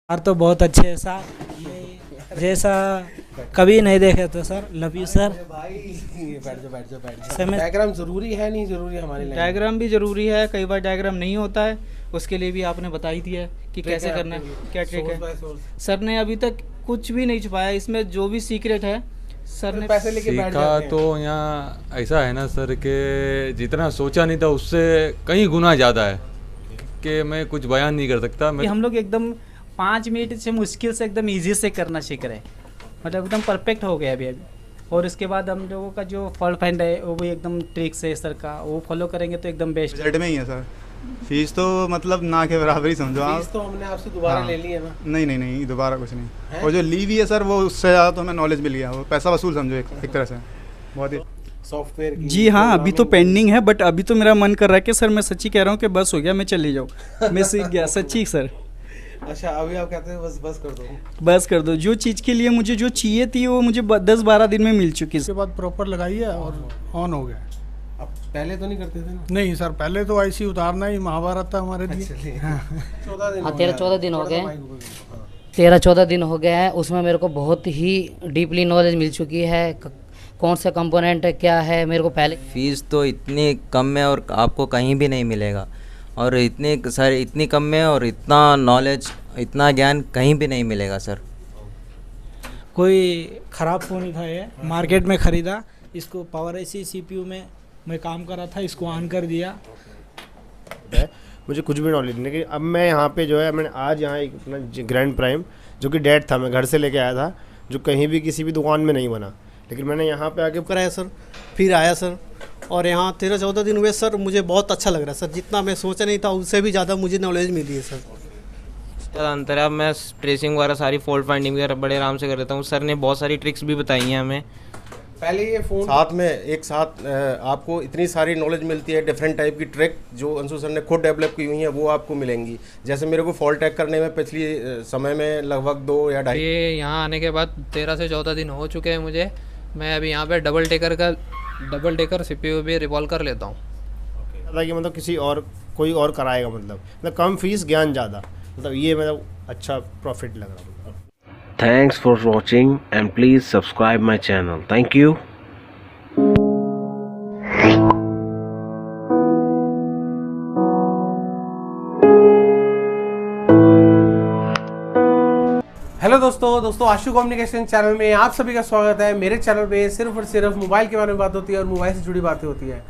यार तो बहुत अच्छे है सर, जैसा कभी नहीं देखे तो सर। Love you sir. भाई बैठ जाओ बैठ जाओ बैठ जाओ। समय डायग्राम जरूरी है नहीं जरूरी हमारे लिए? डायग्राम भी ज़रूरी है, कई बार डायग्राम नहीं होता है, उसके लिए भी आपने बता ही दिया है कि ट्रिक कैसे है करना है, आपके लिए। क्या ट्रिक सोर्स है। By source. सर ने अभी तक कुछ भी नहीं छुपाया, इसमें जो भी सीक्रेट है सर ने पैसे लेके बैठ सीखा जाते हैं। तो यहाँ ऐसा है ना सर कि जितना सोचा नहीं था उससे कहीं गुना ज़्यादा है कि मैं कुछ बयान नहीं कर सकता। कि मैं हम लोग एकदम 5 मिनट से मुश्किल से एकदम इजी से करना सीख रहे हैं, मतलब एकदम परफेक्ट हो गया अभी। और इसके बाद हम लोगों का जो फॉल्ट फाइंड है वो भी एकदम ट्रिक्स है सर का, वो फॉलो करेंगे तो एकदम बेस्ट। बजट में ही है सर। फीस तो मतलब ना के बराबर ही समझो आप। फीस तो हमने आपसे दोबारा हाँ। ले ली है ना। नहीं नहीं नहीं, दोबारा कुछ नहीं। है? और जो ली हुई है सर वो उससे ज़्यादा तो हमें नॉलेज मिल गया, वो पैसा वसूल समझो एक तरह से बहुत ही। सॉफ्टवेयर की जी हाँ, अभी तो programming- पेंडिंग है, बट अभी तो मेरा मन कर रहा है कि सर मैं सच्ची कह रहा हूँ कि बस हो गया, मैं चले जाऊँ। मैं सीख गया सच्ची सर। अच्छा अभी आप कहते हैं बस कर दो। बस कर दो, जो चीज़ के लिए मुझे जो चाहिए थी वो मुझे 10-12 दिन में मिल चुकी है। उसके बाद प्रॉपर लगाई है और ऑन हो गया। अब पहले तो नहीं करते थे ना। नहीं सर, पहले तो ऐसी उतारना ही महाभारत था हमारे लिए। चलिए 14 दिन हाँ, हो 13-14 गए। दिन हो थोड़ा सा गए। माइक ऊपर करो। हाँ। 13-14 दिन हो गए हैं, उसमें मेरे को बहुत ही डीपली नॉलेज मिल चुकी है। कौन सा कंपोनेंट है, क्या है, मेरे को पहले फीस तो इतनी कम है और आपको कहीं भी नहीं मिलेगा, और इतनी कम में और इतना नॉलेज इतना ज्ञान कहीं भी नहीं मिलेगा सर। कोई ख़राब फ़ोन ही था ये, मार्केट में ख़रीदा इसको। पावर एसी सीपीयू में मैं काम कर रहा था, इसको ऑन कर दिया। मुझे कुछ भी नॉलेज नहीं, लेकिन अब मैं यहाँ पे जो है मैंने आज यहाँ एक अपना ग्रैंड प्राइम जो कि डेड था, मैं घर से लेके आया था, जो कहीं भी किसी भी दुकान में नहीं बना, लेकिन मैंने यहाँ पे आके कराया सर, फिर आया सर, और यहाँ 13-14 दिन हुए सर। मुझे बहुत अच्छा लग रहा है सर, जितना मैं सोचा नहीं था उससे भी ज़्यादा मुझे नॉलेज मिली है सर। ज़्यादा अंतर है। अब मैं ट्रेसिंग वगैरह सारी फॉल्ट फाइंडिंग वगैरह बड़े आराम से कर लेता हूँ। सर ने बहुत सारी ट्रिक्स भी बताई हैं हमें। पहले ये फोन साथ में एक साथ आपको इतनी सारी नॉलेज मिलती है, डिफरेंट टाइप की ट्रिक जो अंशु सर ने खुद डेवलप की हुई हैं वो आपको मिलेंगी। जैसे मेरे को फॉल्ट टैग करने में पिछली समय में लगभग 2 या 2.5 ये यहाँ आने के बाद 13 से 14 दिन हो चुके हैं मुझे। मैं अभी यहाँ पे डबल टेकर सीपीयू भी रिवॉल्व कर लेता हूँ। था कि मतलब किसी और कोई और कराएगा, मतलब कम फीस ज्ञान ज़्यादा, मतलब ये मतलब अच्छा प्रॉफिट लग रहा है। Thanks for watching and please subscribe my channel. Thank you. Hello दोस्तों आशु कम्युनिकेशन चैनल में आप सभी का स्वागत है। मेरे चैनल पे सिर्फ और सिर्फ मोबाइल के बारे में बात होती है और मोबाइल से जुड़ी बातें होती है।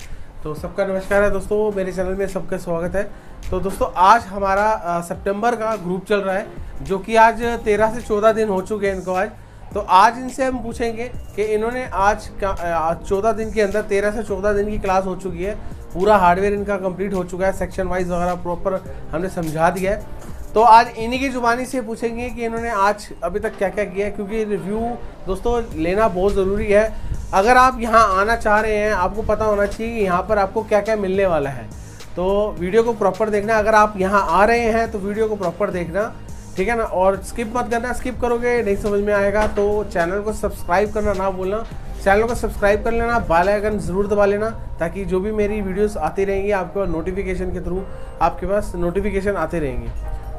तो सबका नमस्कार है दोस्तों, मेरे चैनल में सबका स्वागत है। तो दोस्तों आज हमारा सितंबर का ग्रुप चल रहा है, जो कि आज 13 से 14 दिन हो चुके हैं इनको आज। तो आज इनसे हम पूछेंगे कि इन्होंने आज 14 दिन के अंदर 13 से 14 दिन की क्लास हो चुकी है, पूरा हार्डवेयर इनका कंप्लीट हो चुका है, सेक्शन वाइज वगैरह प्रॉपर हमने समझा दिया है। तो आज इन्हीं की ज़ुबानी से पूछेंगे कि इन्होंने आज अभी तक क्या क्या किया है, क्योंकि रिव्यू दोस्तों लेना बहुत ज़रूरी है। अगर आप यहाँ आना चाह रहे हैं, आपको पता होना चाहिए कि यहाँ पर आपको क्या क्या मिलने वाला है। तो वीडियो को प्रॉपर देखना। अगर आप यहाँ आ रहे हैं तो वीडियो को प्रॉपर देखना, ठीक है ना, और स्किप मत करना। स्किप करोगे नहीं समझ में आएगा। तो चैनल को सब्सक्राइब करना ना भूलना, चैनल को सब्सक्राइब कर लेना, बेल आइकन ज़रूर दबा लेना, ताकि जो भी मेरी वीडियोस आती रहेंगी आपके पास नोटिफिकेशन के थ्रू आपके पास नोटिफिकेशन आते रहेंगे।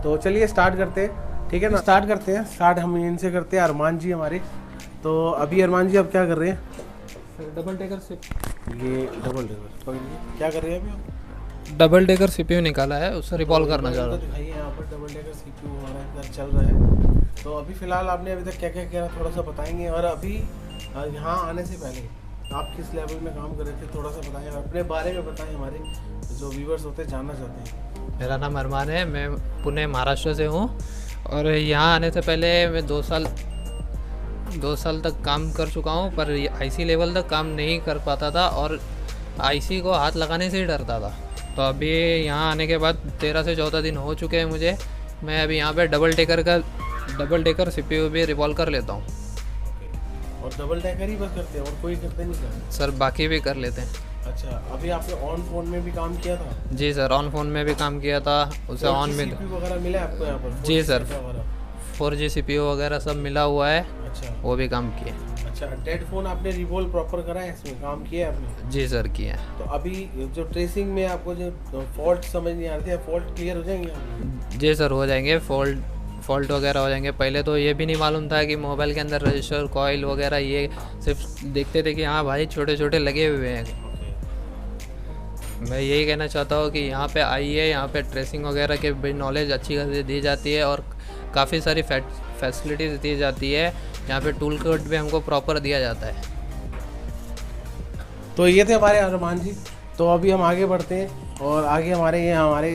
तो चलिए स्टार्ट करते हैं, ठीक है ना। स्टार्ट करते हैं, स्टार्ट हम इनसे करते हैं, अरमान जी हमारे। तो अभी अरमान जी आप क्या कर रहे हैं? डबल टेकर से ये डबल टेकर क्या कर रहे हैं अभी आप? डबल टेकर सीपीयू निकाला है, उससे रिवॉल्व करना चाह रहा हूँ। दिखाइए यहाँ पर डबल टेकर सीपीयू हमारा इधर चल रहा है। तो अभी फ़िलहाल आपने अभी तक क्या क्या किया थोड़ा सा बताएंगे, और अभी यहाँ आने से पहले आप किस लेवल में काम कर रहे थे थोड़ा सा बताएं, अपने बारे में बताएं, हमारे जो व्यूवर्स होते हैं जानना चाहते हैं। मेरा नाम अरमान है, मैं पुणे महाराष्ट्र से हूँ, और यहाँ आने से पहले मैं 2 साल तक काम कर चुका हूँ, पर आईसी लेवल तक काम नहीं कर पाता था और आईसी को हाथ लगाने से ही डरता था। तो अभी यहाँ आने के बाद 13 से 14 दिन हो चुके हैं मुझे। मैं अभी यहाँ पे डबल टेकर सीपीयू भी रिवॉल्व कर लेता हूँ। और डबल टेकर ही बस करते हैं और कोई करते नहीं क्या? सर बाकी भी कर लेते हैं। अच्छा, अभी आपने ऑन फोन में भी काम किया था? जी सर, ऑन फोन में भी काम किया था, उसे ऑन में सीपीयू वगैरह मिला आपको यहाँ पर? जी सर, 4G सीपीयू वगैरह सब मिला हुआ है। अच्छा, वो भी काम किए। अच्छा, डेड फोन आपने रिवॉल्व प्रॉपर करा है, इसमें काम किया है आपने? जी सर किया है। तो अभी जो ट्रेसिंग में आपको जो फॉल्ट समझ नहीं आ रही थी, फॉल्ट क्लियर हो जाएंगे? जी सर हो जाएंगे। फॉल्ट वगैरह हो जाएंगे। पहले तो ये भी नहीं मालूम था कि मोबाइल के अंदर रजिस्टर कॉइल वगैरह, ये सिर्फ देखते थे कि हाँ भाई छोटे छोटे लगे हुए हैं। मैं यही कहना चाहता हूँ कि यहाँ पे आइए, यहाँ पे ट्रेसिंग वगैरह के भी नॉलेज अच्छी खासी दी जाती है और काफ़ी सारी फैसिलिटीज़ दी जाती है। यहाँ पे टूल किट भी हमको प्रॉपर दिया जाता है। तो ये थे हमारे अरमान जी। तो अभी हम आगे बढ़ते हैं और आगे हमारे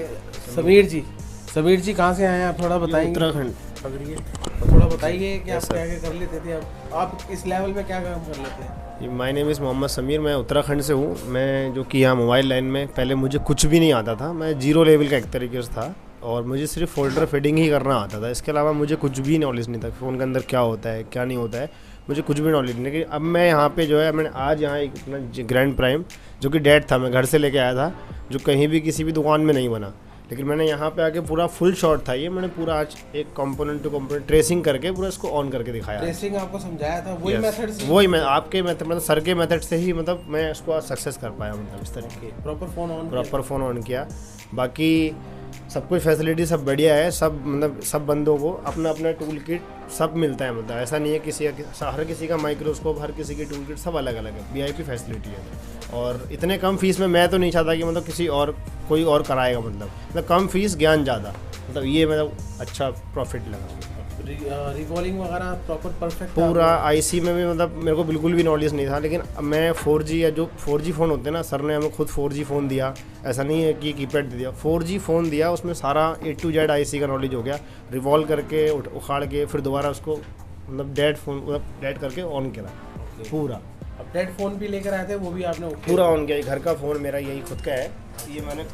समीर जी कहाँ से आए हैं आप थोड़ा बताएंगे? उत्तराखंड। तो थोड़ा बताइए कि आप क्या क्या कर लेते थे, अब आप इस लेवल पे क्या काम कर लेते हैं? My name is Mohammad Sameer, मैं उत्तराखंड से हूँ। मैं जो कि यहाँ मोबाइल लाइन में पहले मुझे कुछ भी नहीं आता था, मैं जीरो लेवल का एक तरीके से था और मुझे सिर्फ फोल्डर फिटिंग ही करना आता था। इसके अलावा मुझे कुछ भी नॉलेज नहीं था फ़ोन के अंदर क्या होता है क्या नहीं होता है, मुझे कुछ भी नॉलेज नहीं। लेकिन अब मैं यहाँ पे जो है, मैंने आज यहाँ एक अपना ग्रैंड प्राइम जो कि डेड था, मैं घर से लेके आया था, जो कहीं भी किसी भी दुकान में नहीं बना, लेकिन मैंने यहाँ पे आके पूरा फुल शॉट था ये, मैंने पूरा आज एक कंपोनेंट टू कंपोनेंट ट्रेसिंग करके पूरा इसको ऑन करके दिखाया। ट्रेसिंग आपको समझाया था वही मेथड से? वही मैं आपके मेथड, मतलब सर के मेथड से ही, मतलब मैं इसको आज सक्सेस कर पाया, मतलब इस तरीके प्रॉपर फ़ोन ऑन किया। बाकी सब कुछ फैसिलिटी सब बढ़िया है, सब मतलब सब बंदों को अपना अपना टूल किट सब मिलता है, मतलब ऐसा नहीं है किसी का, हर किसी का माइक्रोस्कोप, हर किसी की टूल किट सब अलग अलग है, VIP फैसिलिटी है। और इतने कम फीस में मैं तो नहीं चाहता कि मतलब किसी और कोई और कराएगा, मतलब कम फीस ज्ञान ज़्यादा, मतलब ये मतलब अच्छा प्रॉफिट लगा। रिकॉलिंग वगैरह प्रॉपर परफेक्ट पूरा IC में भी मतलब मेरे को बिल्कुल भी नॉलेज नहीं था, लेकिन मैं 4G या जो 4G फ़ोन होते हैं ना, सर ने हमें खुद 4G फ़ोन दिया, ऐसा नहीं है कि कीपैड दे दिया, 4G फ़ोन दिया, उसमें सारा A to Z IC का नॉलेज हो गया, रिवॉल्व करके उखाड़ के फिर दोबारा उसको मतलब डेड फ़ोन मतलब डेड करके ऑन करा पूरा। अब डेड फ़ोन भी लेकर आए थे, वो भी आपने पूरा ऑन किया। घर का फ़ोन मेरा यही खुद का है, ये मैंने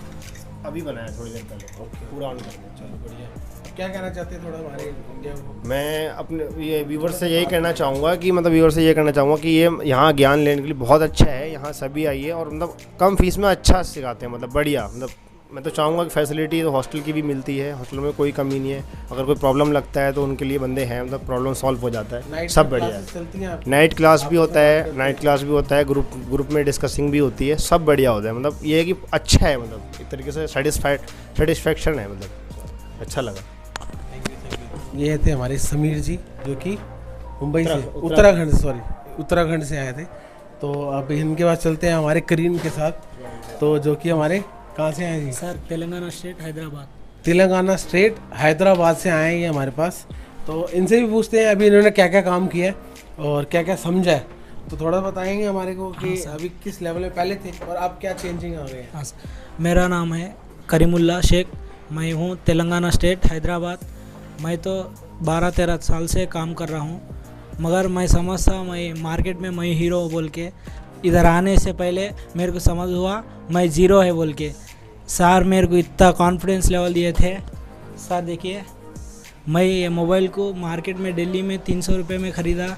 अभी बनाया थोड़ी देर पहले, पूरा ऑन कर दिया। चलो बढ़िया। क्या कहना चाहते हैं थोड़ा हमारे इंडिया को? मैं अपने ये व्यूवर से यही कहना चाहूँगा कि मतलब व्यूवर से ये कहना चाहूँगा कि ये यहाँ ज्ञान लेने के लिए बहुत अच्छा है, यहाँ सभी आइए और मतलब कम फीस में अच्छा सिखाते हैं, मतलब बढ़िया। मतलब मैं तो चाहूँगा कि फैसिलिटी तो हॉस्टल की भी मिलती है, हॉस्टल में कोई कमी नहीं है, अगर कोई प्रॉब्लम लगता है तो उनके लिए बंदे हैं, मतलब प्रॉब्लम सॉल्व हो जाता है, सब बढ़िया है। नाइट क्लास भी होता है, ग्रुप में डिस्कसिंग भी होती है, सब बढ़िया होता है। मतलब ये है कि अच्छा है, मतलब एक तरीके से सेटिस्फैक्शन है, मतलब अच्छा लगा। ये थे हमारे समीर जी जो कि मुंबई से उत्तराखंड से आए थे। तो अब इनके पास चलते हैं हमारे करीम के साथ, तो जो कि हमारे कहाँ से आए जी? Sir Telangana state Hyderabad. Telangana state Hyderabad से आए हैं ये हमारे पास। तो इनसे भी पूछते हैं अभी इन्होंने क्या क्या काम किया है और क्या क्या समझा है, तो थोड़ा बताएंगे हमारे को कि अभी किस लेवल में पहले थे और अब क्या चेंजिंग आ गई है। हाँ सर, मेरा नाम है करीमुल्ला शेख, मैं हूँ तेलंगाना स्टेट हैदराबाद। मैं तो 12-13 साल से काम कर रहा हूँ, मगर मैं समझता मैं मार्केट में मैं हीरो बोल के, इधर आने से पहले मेरे को समझ हुआ मैं ज़ीरो है बोल के। सर मेरे को इतना कॉन्फिडेंस लेवल दिए थे। सर देखिए, मैं ये मोबाइल को मार्केट में दिल्ली में 300 रुपये में ख़रीदा,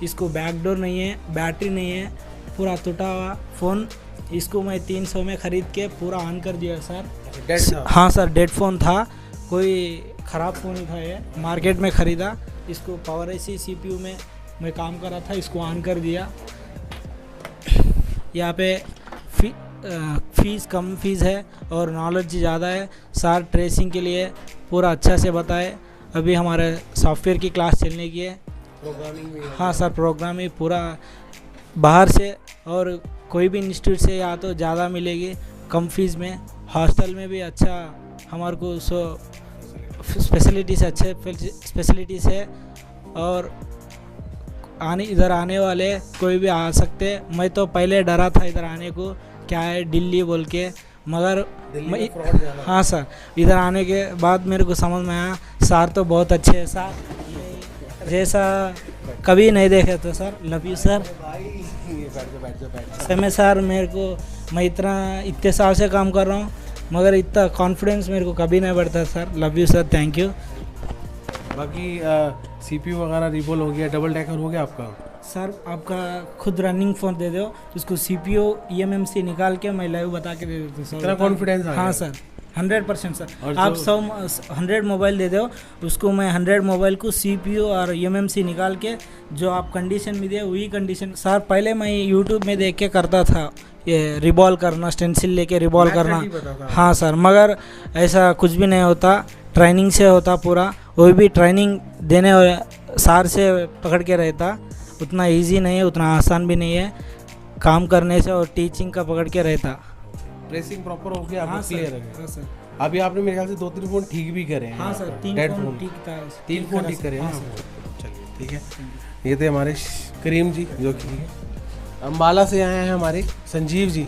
इसको बैकडोर नहीं है, बैटरी नहीं है, पूरा टूटा हुआ फ़ोन, इसको मैं 300 में ख़रीद के पूरा ऑन कर दिया सर। हाँ सर, डेड फ़ोन था, कोई ख़राब फ़ोन ही था ये, मार्केट में ख़रीदा, इसको पावर IC CPU में मैं काम कर रहा था, इसको ऑन कर दिया। यहाँ पे फीस कम फीस है और नॉलेज ज़्यादा है। सर ट्रेसिंग के लिए पूरा अच्छा से बताए। अभी हमारे सॉफ्टवेयर की क्लास चलने की है, प्रोग्रामिंग भी। हाँ सर, प्रोग्रामिंग पूरा बाहर से और कोई भी इंस्टीट्यूट से या तो ज़्यादा मिलेगी कम फीस में। हॉस्टल में भी अच्छा हमारे को स्पेशलिटीज़ अच्छे स्पेशलिटीज़ है और इधर आने वाले कोई भी आ सकते। मैं तो पहले डरा था इधर आने को, क्या है दिल्ली बोल के, मगर हाँ सर, इधर आने के बाद मेरे को समझ में आया सर तो बहुत अच्छे हैं। सर जैसा कभी नहीं देखे तो सर, लव यू सर। समय सर मेरे को, मैं इतने साल से काम कर रहा हूँ मगर इतना कॉन्फिडेंस मेरे को कभी नहीं बढ़ता sir. Love you sir, thank you. बाकी CPU वगैरह रिवॉल्व हो गया, डबल डेकर हो गया आपका? सर आपका खुद रनिंग फ़ोन दे दो, उसको CPU eMMC निकाल के मैं लाइव बता के दे देता हूँ सर। इतना कॉन्फिडेंस आ गया? हाँ सर, 100% सर। आप 100 मोबाइल दे दो, उसको मैं 100 मोबाइल को CPU और eMMC निकाल के जो आप कंडीशन में दिए वही कंडीशन। सर पहले मैं यूट्यूब में देख के करता था ये रिबॉल करना, स्टेंसिल लेके रिबॉल करना, हाँ सर, मगर ऐसा कुछ भी नहीं होता, ट्रेनिंग से होता पूरा। वो भी ट्रेनिंग देने और सार से पकड़ के रहता, उतना इजी नहीं है, उतना आसान भी नहीं है काम करने से, और टीचिंग का पकड़ के रहता। प्रेसिंग प्रॉपर हो गया, हाँ आपको क्लियर है। हाँ सर। अभी आपने मेरे ख्याल से 2-3 फ़ोन ठीक भी करे हैं। हाँ सर, 3 डेड फ़ोन ठीक था, 3 फ़ोन ठीक करे हैं। हाँ हाँ, चलिए ठीक है। ये थे हमारे करीम जी, जो कि अम्बाला से आए हैं हमारे संजीव जी,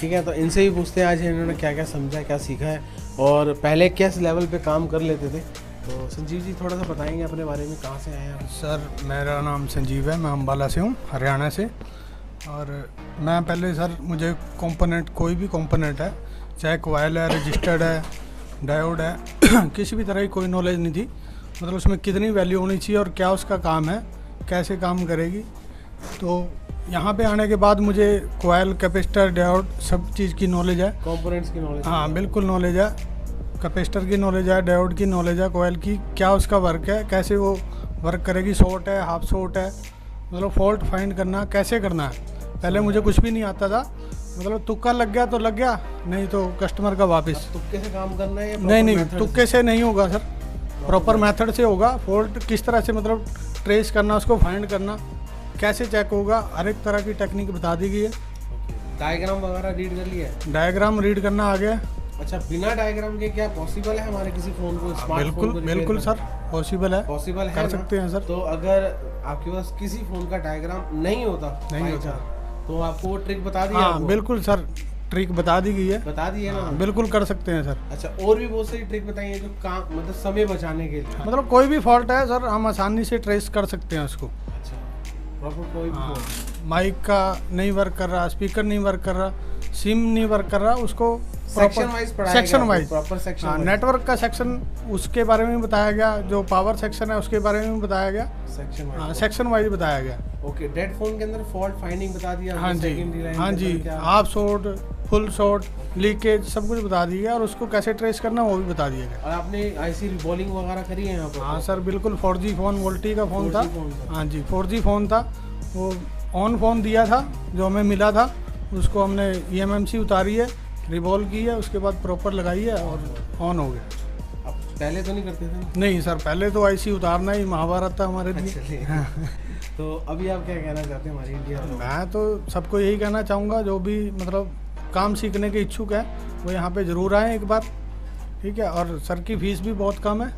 ठीक है। तो इनसे भी पूछते हैं आज इन्होंने क्या क्या समझा, क्या सीखा है, और पहले किस लेवल पे काम कर लेते थे। तो संजीव जी थोड़ा सा बताएंगे अपने बारे में, कहाँ से आए हैं आप? सर मेरा नाम संजीव है, मैं अम्बाला से हूँ, हरियाणा से। और मैं पहले सर मुझे कंपोनेंट, कोई भी कंपोनेंट है, चाहे कोयल है, रजिस्टर्ड है, डायोड है, किसी भी तरह की कोई नॉलेज नहीं थी। मतलब उसमें कितनी वैल्यू होनी चाहिए और क्या उसका काम है, कैसे काम करेगी। तो यहाँ पे आने के बाद मुझे कोयल, कैपेसिटर, डायोड सब चीज़ की नॉलेज है। कंपोनेंट्स की नॉलेज? हाँ बिल्कुल नॉलेज है। कैपेसिटर की नॉलेज है, डायोड की नॉलेज है, कोयल की क्या उसका वर्क है, कैसे वो वर्क करेगी, शॉर्ट है, हाफ शॉर्ट है, मतलब फॉल्ट फाइंड करना कैसे करना है। पहले मुझे कुछ भी नहीं आता था, मतलब तुक्का लग गया तो लग गया, नहीं तो कस्टमर का वापस। तुक्के से काम करना है? नहीं, तुक्के से नहीं होगा सर, प्रॉपर मेथड से होगा। फॉल्ट किस तरह से मतलब ट्रेस करना, उसको फाइंड करना, कैसे चेक होगा, हर एक तरह की टेक्निक बता दी गई है। डायग्राम वगैरह रीड कर लिया? डायग्राम रीड करना आ गया। अच्छा, बिना डायग्राम के क्या पॉसिबल है हमारे किसी फ़ोन को, बिल्कुल बिल्कुल सर पॉसिबल है, पॉसिबल है, कर सकते हैं सर। तो अगर आपके पास किसी फ़ोन का डायग्राम नहीं होता तो आपको वो ट्रिक बता दी? हाँ बिल्कुल सर, ट्रिक बता दी गई है। बता दी है ना? बिल्कुल कर सकते हैं सर। अच्छा, और भी बहुत सारी ट्रिक बताई है जो काम मतलब समय बचाने के लिए? मतलब कोई भी फॉल्ट है सर, हम आसानी से ट्रेस कर सकते हैं उसको। अच्छा, प्रॉपर कोई भी माइक का नहीं वर्क कर रहा, स्पीकर नहीं वर्क कर रहा, सिम नहीं वर्क कर रहा, उसको सेक्शन वाइज पढ़ाया गया, section wise, proper section. Network का सेक्शन उसके बारे में बताया गया, जो पावर सेक्शन है उसके बारे में बताया गया, सेक्शन वाइज। हाँ सेक्शन वाइज बताया गया। ओके, डेड फोन के अंदर फॉल्ट फाइंडिंग बता दिया? हाँ जी, हाँ जी, half shot, full shot, leakage सब कुछ बता दिया, और उसको कैसे ट्रेस करना वो भी बता दिया गया। और आपने आईसी रिबॉलिंग वगैरह करी है यहाँ पर? हाँ सर बिल्कुल, 4G फ़ोन, वोल्टी का फ़ोन था। हाँ जी 4G फ़ोन था, वो ऑन फ़ोन दिया था जो हमें मिला था, उसको हमने EMMC उतारी है, रिवॉल्व की है, उसके बाद प्रॉपर लगाई है और ऑन हो गया। अब पहले तो नहीं करते थे? नहीं सर, पहले तो IC उतारना ही महाभारत था हमारे लिए। तो अभी आप क्या कहना चाहते हैं हमारी इंडिया में? मैं तो सबको यही कहना चाहूँगा, जो भी मतलब काम सीखने के इच्छुक है वो यहाँ पे ज़रूर आएँ एक बार, ठीक है। और सर की फ़ीस भी बहुत कम है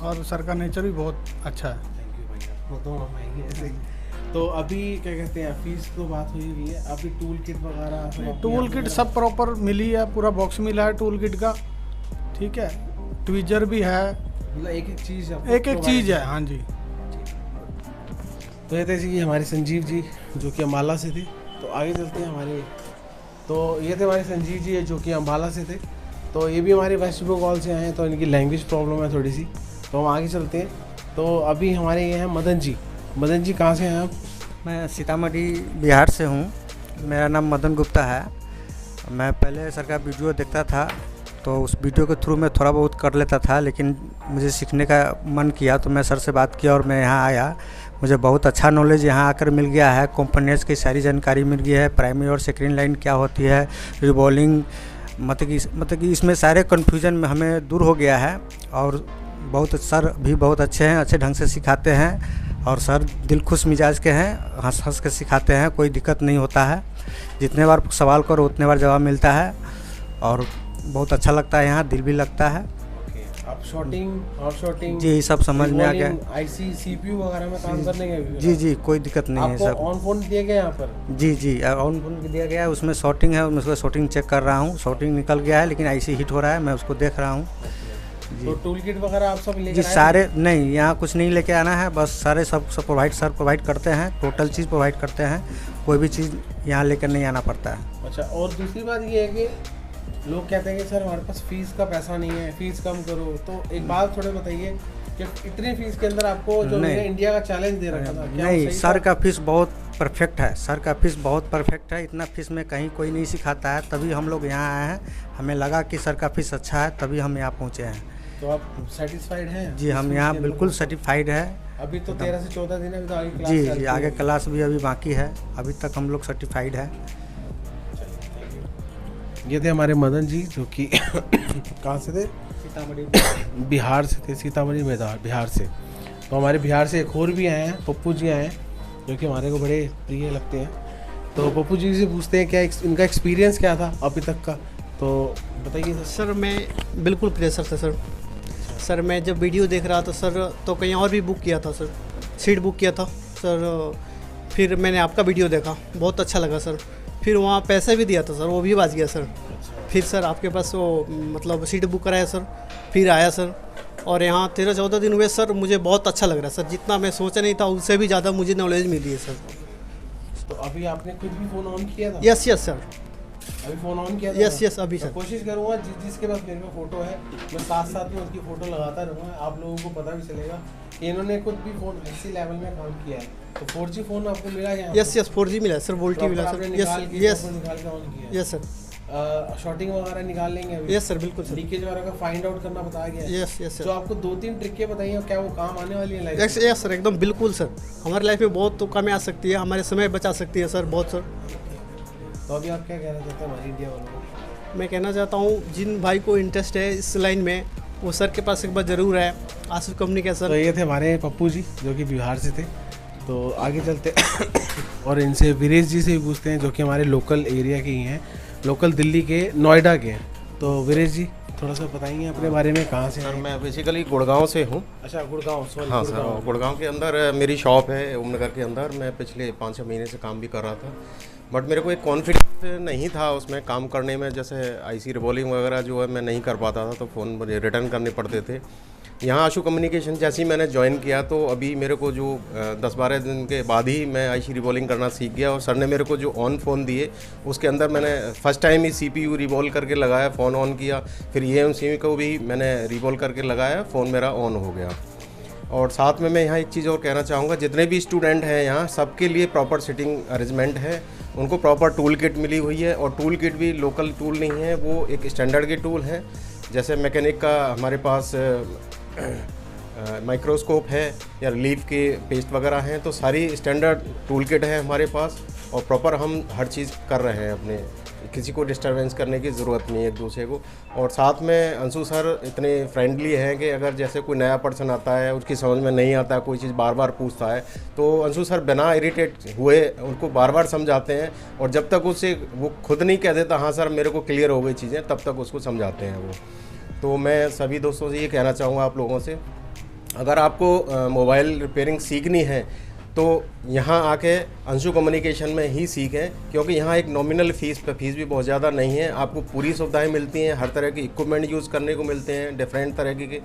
और सर का नेचर भी बहुत अच्छा है। थैंक यू भैया, वो तो हम आएंगे ऐसे। तो अभी क्या कहते हैं, फीस तो बात हुई हुई है, अभी टूल किट वगैरह? टूल किट सब प्रॉपर मिली है, पूरा बॉक्स मिला है टूल किट का, ठीक है। ट्वीजर भी है, मतलब एक एक चीज़ है। हाँ जी। तो ये थे जी हमारे संजीव जी जो कि अम्बाला से थे। तो आगे चलते हैं हमारे, तो ये थे हमारे संजीव जी जो कि अम्बाला से थे। तो ये भी हमारे वेस्ट बंगाल से आए हैं, तो इनकी लैंग्वेज प्रॉब्लम है थोड़ी सी, तो हम आगे चलते हैं। तो अभी हमारे ये हैं मदन जी। मदन जी कहाँ से हैं आप? मैं सीतामढ़ी बिहार से हूँ, मेरा नाम मदन गुप्ता है। मैं पहले सर का वीडियो देखता था, तो उस वीडियो के थ्रू मैं थोड़ा बहुत कर लेता था, लेकिन मुझे सीखने का मन किया तो मैं सर से बात किया और मैं यहाँ आया। मुझे बहुत अच्छा नॉलेज यहाँ आकर मिल गया है, कंपोनेंट्स की सारी जानकारी मिल गई है, प्राइमरी और सेकेंडरी लाइन क्या होती है, रिबॉलिंग, मतलब कि इसमें सारे कन्फ्यूजन में हमें दूर हो गया है। और बहुत सर भी बहुत अच्छे हैं, अच्छे ढंग से सिखाते हैं, और सर दिल खुश मिजाज के हैं, हंस हंस के सिखाते हैं, कोई दिक्कत नहीं होता है। जितने बार सवाल करो उतने बार जवाब मिलता है, और बहुत अच्छा लगता है, यहाँ दिल भी लगता है। आप शॉटिंग और शॉटिंग जी सब समझ में आ गया। आईसी CPU वगैरह में काम करने के? जी कोई दिक्कत नहीं है। सब ऑन फोन दिया गया यहाँ पर? जी ऑन फोन दिया गया है, उसमें शॉटिंग है, मैं उसको शॉटिंग चेक कर रहा हूँ। शॉटिंग निकल गया है लेकिन IC हिट हो रहा है, मैं उसको देख रहा हूँ। तो टूल किट वगैरह आप सब लेकर जी सारे नहीं, यहाँ कुछ नहीं लेके आना है, बस सारे सब प्रोवाइड करते हैं, टोटल चीज़ प्रोवाइड करते हैं, कोई भी चीज़ यहाँ लेकर नहीं आना पड़ता है। अच्छा, और दूसरी बात ये है कि लोग कहते हैं कि सर हमारे पास फीस का पैसा नहीं है, फीस कम करो। तो एक बात थोड़े बताइए कि इतनी फीस के अंदर आपको जो इंडिया का चैलेंज दे रखा था, नहीं सर का फीस बहुत परफेक्ट है, सर का फीस बहुत परफेक्ट है। इतना फीस में कहीं कोई नहीं सिखाता है, तभी हम लोग यहाँ आए हैं। हमें लगा कि सर का फीस अच्छा है, तभी हम यहाँ पहुँचे हैं। तो आप सेटिस्फाइड हैं? जी हम यहाँ बिल्कुल सर्टिफाइड है। अभी तो 13 से 14 दिन है, अभी तो आगे क्लास जी आगे क्लास भी अभी बाकी है, अभी तक हम लोग सर्टिफाइड है। ये थे हमारे मदन जी जो कि कहाँ से थे? सीतामढ़ी बिहार से थे, सीतामढ़ी बिहार से। तो हमारे बिहार से एक और भी आए हैं, पप्पू जी आए हैं, जो कि हमारे को बड़े प्रिय लगते हैं। तो पप्पू जी से पूछते हैं क्या इनका एक्सपीरियंस क्या था अभी तक का, तो बताइए सर। मैं बिल्कुल फ्रेशर था सर। मैं जब वीडियो देख रहा था सर तो कहीं और भी बुक किया था सर, सीट बुक किया था सर। फिर मैंने आपका वीडियो देखा, बहुत अच्छा लगा सर। फिर वहाँ पैसे भी दिया था सर, वो भी बच गया सर। फिर सर आपके पास वो मतलब सीट बुक कराया सर, फिर आया सर। और यहाँ 13-14 दिन हुए सर, मुझे बहुत अच्छा लग रहा है सर। जितना मैं सोचा नहीं था उससे भी ज़्यादा मुझे नॉलेज मिली है सर। तो अभी आपने खुद भी फ़ोन ऑन किया था? यस सर, अभी फ़ोन ऑन किया था? यस अभी सर। कोशिश करूँगा जिसके पास मेरे पास फ़ोटो है, मैं साथ साथ में उसकी फ़ोटो लगाता रहूँगा, आप लोगों को पता भी चलेगा कि इन्होंने खुद भी फ़ोन इसी लेवल में काम किया है। तो 4G फ़ोन आपको मिला है? यस 4G मिला सर, वोल्टी मिला सर। Yes sir. शॉटिंग वगैरह निकाल लेंगे अभी? यस सर, बिल्कुल सर। लीकेज वगैरह का फाइंड आउट करना बताया गया है? Yes sir. जो आपको 2-3 ट्रिकें बताई हैं, क्या वो काम आने वाली है लाइफ में? यस सर, एकदम बिल्कुल सर। हमारी लाइफ में बहुत तो कामें आ सकती है, हमारे समय बचा सकती है सर, बहुत सर। तो अभी आप क्या कहना चाहते हैं हमारी इंडिया वालों को? मैं कहना चाहता हूँ जिन भाई को इंटरेस्ट है इस लाइन में, वो सर के पास एक बार ज़रूर है, आसिफ कम्युनिकेशन। तो ये थे हमारे पप्पू जी जो कि बिहार से थे। तो आगे चलते और इनसे वीरेश जी से भी पूछते हैं, जो कि हमारे लोकल एरिया के ही हैं, लोकल दिल्ली के नोएडा के हैं। तो वीरेश जी थोड़ा सा बताएंगे अपने बारे में, कहाँ से? सर मैं बेसिकली गुड़गांव से हूँ। अच्छा, गुड़गांव। हाँ सर, गुड़गांव के अंदर मेरी शॉप है ओमनगर के अंदर। मैं पिछले 5-6 महीने से काम भी कर रहा था, बट मेरे को एक कॉन्फिडेंस नहीं था उसमें काम करने में। जैसे आईसी रिवॉल्विंग वगैरह जो है मैं नहीं कर पाता था, तो फ़ोन मुझे रिटर्न करने पड़ते थे। यहाँ आशु कम्युनिकेशन जैसे ही मैंने ज्वाइन किया, तो अभी मेरे को जो 10-12 दिन के बाद ही मैं आईसी रिवॉल्विंग करना सीख गया। और सर ने मेरे को जो ऑन फ़ोन दिए, उसके अंदर मैंने फर्स्ट टाइम ही CPU रिवॉल्व करके लगाया, फ़ोन ऑन किया। फिर EMC को भी मैंने रिवॉल्व करके लगाया, फ़ोन मेरा ऑन हो गया। और साथ में मैं यहाँ एक चीज़ और कहना चाहूँगा, जितने भी स्टूडेंट हैं यहाँ, सबके लिए प्रॉपर सिटिंग अरेंजमेंट है। उनको प्रॉपर टूल किट मिली हुई है, और टूल किट भी लोकल टूल नहीं है, वो एक स्टैंडर्ड के टूल है। जैसे मैकेनिक का हमारे पास माइक्रोस्कोप है या रिलीफ के पेस्ट वगैरह हैं, तो सारी स्टैंडर्ड टूल किट है हमारे पास। और प्रॉपर हम हर चीज़ कर रहे हैं, अपने किसी को डिस्टरबेंस करने की ज़रूरत नहीं है एक दूसरे को। और साथ में अंशु सर इतने फ्रेंडली हैं कि अगर जैसे कोई नया पर्सन आता है, उसकी समझ में नहीं आता है, कोई चीज़ बार बार पूछता है, तो अंशु सर बिना इरिटेट हुए उनको बार बार समझाते हैं। और जब तक उससे वो खुद नहीं कह देता हाँ सर मेरे को क्लियर हो गई चीज़ें, तब तक उसको समझाते हैं वो। तो मैं सभी दोस्तों से ये कहना चाहूँगा आप लोगों से, अगर आपको मोबाइल रिपेयरिंग सीखनी है तो यहाँ आके अंशु कम्युनिकेशन में ही सीखें, क्योंकि यहाँ एक नॉमिनल फीस भी बहुत ज़्यादा नहीं है। आपको पूरी सुविधाएं मिलती हैं, हर तरह के इक्विपमेंट यूज़ करने को मिलते हैं डिफरेंट तरह के।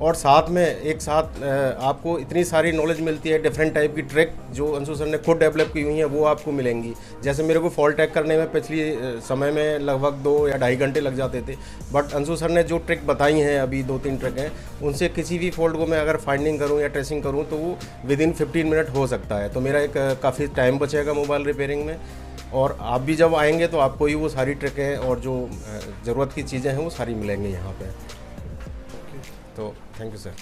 और साथ में एक साथ आपको इतनी सारी नॉलेज मिलती है, डिफरेंट टाइप की ट्रिक जो अंशु सर ने खुद डेवलप की हुई हैं, वो आपको मिलेंगी। जैसे मेरे को फॉल्ट टैग करने में पिछली समय में लगभग 2 या 2.5 घंटे लग जाते थे, बट अंशु सर ने जो ट्रिक बताई हैं, अभी 2-3 ट्रिक हैं, उनसे किसी भी फॉल्ट को मैं अगर फाइंडिंग करूँ या ट्रेसिंग करूँ तो वो विदिन 15 मिनट हो सकता है। तो मेरा एक काफ़ी टाइम बचेगा मोबाइल रिपेयरिंग में। और आप भी जब आएंगे तो आपको ही वो सारी ट्रिकें और जो ज़रूरत की चीज़ें हैं वो सारी मिलेंगी यहाँ पे। तो थैंक यू सर।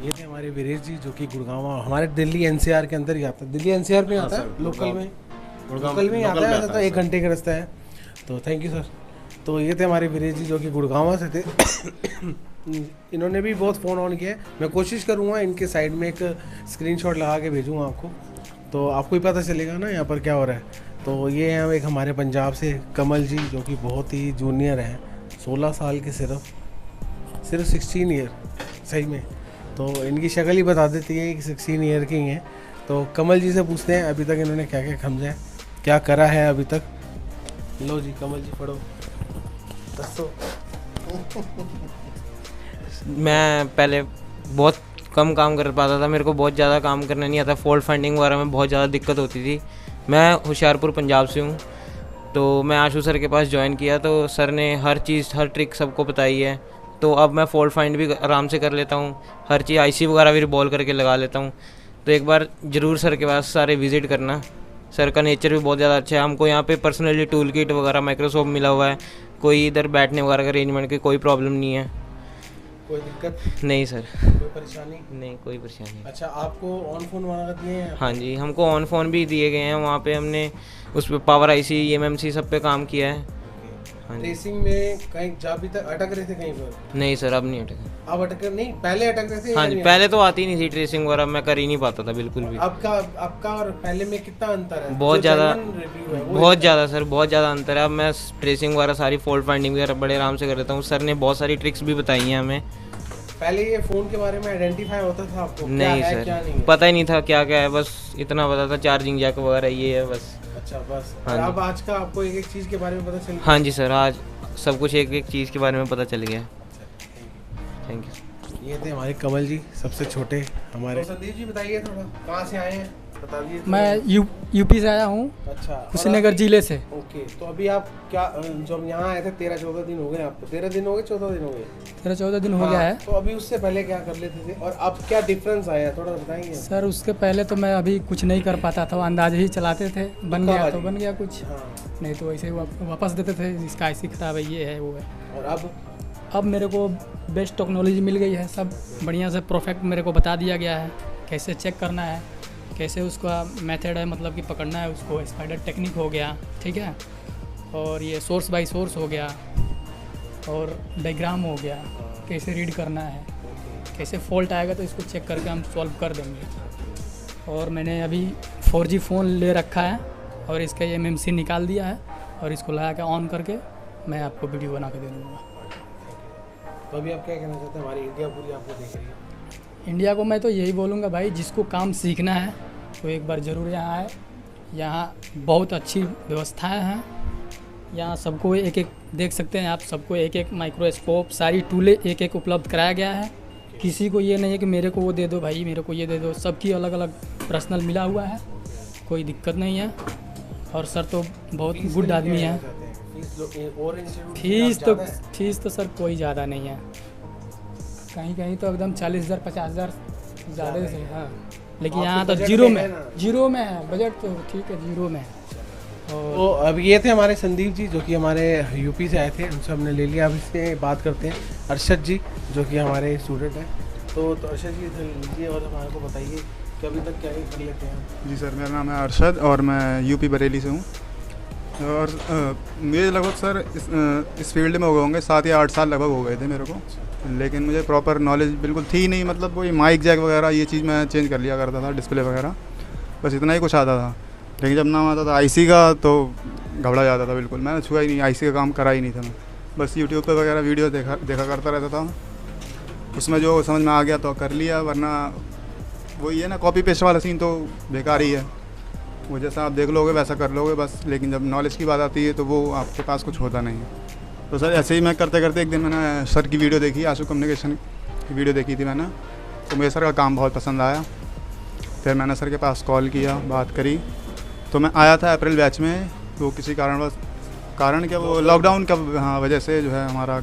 ये थे हमारे वीरेश जी, जो कि गुड़गांव हमारे दिल्ली NCR के अंदर ही आता है। दिल्ली NCR में आता है, लोकल में ही आता है, तो 1 घंटे का रास्ता है। तो थैंक यू सर। तो ये थे हमारे वीरेश जी, जो कि गुड़गांव से थे। इन्होंने भी बहुत फ़ोन ऑन किया है। मैं कोशिश करूँगा इनके साइड में एक स्क्रीनशॉट लगा के भेजूँगा आपको, तो आपको ही पता चलेगा ना यहाँ पर क्या हो रहा है। तो ये हैं एक हमारे पंजाब से कमल जी, जो कि बहुत ही जूनियर हैं, 16 साल के सिर्फ 16 ईयर सही में। तो इनकी शक्ल ही बता देती है कि 16 ईयर की ही हैं। तो कमल जी से पूछते हैं अभी तक इन्होंने क्या क्या समझा है, क्या करा है अभी तक। लो जी कमल जी पढ़ो, दसो। मैं पहले बहुत कम काम कर पाता था, मेरे को बहुत ज़्यादा काम करना नहीं आता, फॉल्ट फाइंडिंग वगैरह में बहुत ज़्यादा दिक्कत होती थी। मैं होशियारपुर पंजाब से हूँ, तो मैं आशु सर के पास ज्वाइन किया, तो सर ने हर चीज़ हर ट्रिक सबको बताई है। तो अब मैं फॉल्ट फाइंड भी आराम से कर लेता हूँ, हर चीज़ आईसी वगैरह भी रिवॉल्व करके लगा लेता हूँ। तो एक बार ज़रूर सर के पास सारे विज़िट करना, सर का नेचर भी बहुत ज़्यादा अच्छा है। हमको यहाँ पे पर्सनली टूल किट वगैरह माइक्रोसॉफ्ट मिला हुआ है, कोई इधर बैठने वगैरह का अरेंजमेंट की कोई प्रॉब्लम नहीं है। कोई दिक्कत नहीं सर, कोई परेशानी नहीं, कोई परेशानी। अच्छा, आपको ऑन फोन वगैरह दिए हैं? हाँ जी, हमको ऑन फोन भी दिए गए हैं। वहाँ पे हमने उस पर पावर आईसी EMMC सब पे काम किया है। हाँ जी। ट्रेसिंग में कहीं जा भी तक अटक रहे थे कहीं पर? नहीं सर, अब नहीं अटका। अब अटक नहीं, पहले अटक रहे थे? हाँ जी, पहले तो आती नहीं थी ट्रेसिंग वगैरह, मैं कर ही नहीं पाता था बिल्कुल भी। आपका और पहले में कितना अंतर है? बहुत ज़्यादा, बहुत ज़्यादा सर, बहुत ज़्यादा अंतर है। अब मैं ट्रेसिंग वगैरह सारी फॉल्ट फाइंडिंग वगैरह बड़े आराम से कर लेता हूँ। सर ने बहुत सारी ट्रिक्स भी बताई हैं हमें। पहले ये फ़ोन के बारे में आइडेंटिफाई होता था आपको? नहीं क्या है, सर, क्या नहीं है? पता ही नहीं था क्या क्या है, बस इतना पता था चार्जिंग जैक वगैरह ये है बस। अच्छा बस। हाँ और जी। अब आज का आपको एक एक चीज़ के बारे में पता चल गया? हाँ जी सर, आज सब कुछ एक एक चीज़ के बारे में पता चल गया। Thank you. ये थे हमारे कमल जी, सबसे छोटे हमारे। तो संदीप जी बताइए थोड़ा, कहाँ से आए हैं बता दीजिए। मैं यूपी से आया हूँ। अच्छा, कुशीनगर जिले से। ओके, तो अभी आप क्या, जब यहाँ आए थे 13-14 दिन हो गए आपको? 13 दिन हो गए, 14 दिन हो गए? 13-14 दिन हो गया है। तो अभी उससे पहले क्या कर लेते थे और अब क्या डिफरेंस आया, थोड़ा बताएंगे? सर उसके पहले तो मैं अभी कुछ नहीं कर पाता था, अंदाज ही चलाते थे, बन गया तो बन गया कुछ, नहीं तो ऐसे वापस देते थे, इसका ऐसी खराब है, ये है वो है। और अब मेरे को बेस्ट टेक्नोलॉजी मिल गई है, सब बढ़िया से परफेक्ट मेरे को बता दिया गया है, कैसे चेक करना है, कैसे उसका मेथड है, मतलब कि पकड़ना है उसको। स्पाइडर टेक्निक हो गया, ठीक है, और ये सोर्स बाय सोर्स हो गया, और डायग्राम हो गया, कैसे रीड करना है, कैसे फॉल्ट आएगा तो इसको चेक करके हम सॉल्व कर देंगे। और मैंने अभी 4G फ़ोन ले रखा है और इसका MMC निकाल दिया है और इसको लगा के ऑन करके मैं आपको वीडियो बना के दे दूँगा। तो अभी आप क्या कहना चाहते हैं? हमारी इंडिया पूरी आपको देख रही है। इंडिया को मैं तो यही बोलूँगा भाई, जिसको काम सीखना है तो एक बार ज़रूर यहाँ आए। यहाँ बहुत अच्छी व्यवस्थाएं हैं, यहाँ सबको एक एक देख सकते हैं आप, सबको एक एक माइक्रोस्कोप, सारी टूलें एक एक उपलब्ध कराया गया है। किसी को ये नहीं है कि मेरे को वो दे दो भाई, मेरे को ये दे दो, सबकी अलग अलग पर्सनल मिला हुआ है, कोई दिक्कत नहीं है। और सर तो बहुत गुड आदमी है। फीस तो सर कोई ज़्यादा नहीं है, कहीं कहीं तो एकदम 40,000 50,000 ज़्यादा से, हाँ, लेकिन यहाँ तो जीरो में है, बजट तो ठीक है, जीरो में है। तो अब ये थे हमारे संदीप जी, जो कि हमारे यूपी से आए थे, उनसे हमने ले लिया। अब इससे बात करते हैं अरशद जी, जो कि हमारे स्टूडेंट हैं। तो अरशद जी लीजिए और हमारे को बताइए कि अभी तक क्या ही कर लेते हैं। जी सर, मेरा नाम है अरशद और मैं यूपी बरेली से हूँ। और मुझे लगभग सर इस फील्ड में हो गए होंगे 7 या 8 साल लगभग हो गए थे मेरे को, लेकिन मुझे प्रॉपर नॉलेज बिल्कुल थी नहीं। मतलब वही माइक जैक वगैरह ये चीज़ मैं चेंज कर लिया करता था, डिस्प्ले वगैरह, बस इतना ही कुछ आता था। लेकिन जब नाम आता था आईसी का तो घबरा जाता था बिल्कुल, मैंने छुआ ही नहीं, आईसी का काम करा ही नहीं था मैं। बस यूट्यूब पे वगैरह वीडियो देखा करता रहता था, उसमें जो समझ में आ गया तो कर लिया, वरना वही है ना, कॉपी पेस्ट वाला सीन तो बेकार ही है। वो जैसा आप देख लोगे वैसा कर लोगे बस, लेकिन जब नॉलेज की बात आती है तो वो आपके पास कुछ होता नहीं है। तो सर ऐसे ही मैं करते करते एक दिन मैंने सर की वीडियो देखी, आशु कम्युनिकेशन की वीडियो देखी थी मैंने, तो मुझे सर का काम बहुत पसंद आया। फिर मैंने सर के पास कॉल किया, बात करी, तो मैं आया था अप्रैल बैच में, तो किसी कारण क्या वो लॉकडाउन का वजह से जो है हमारा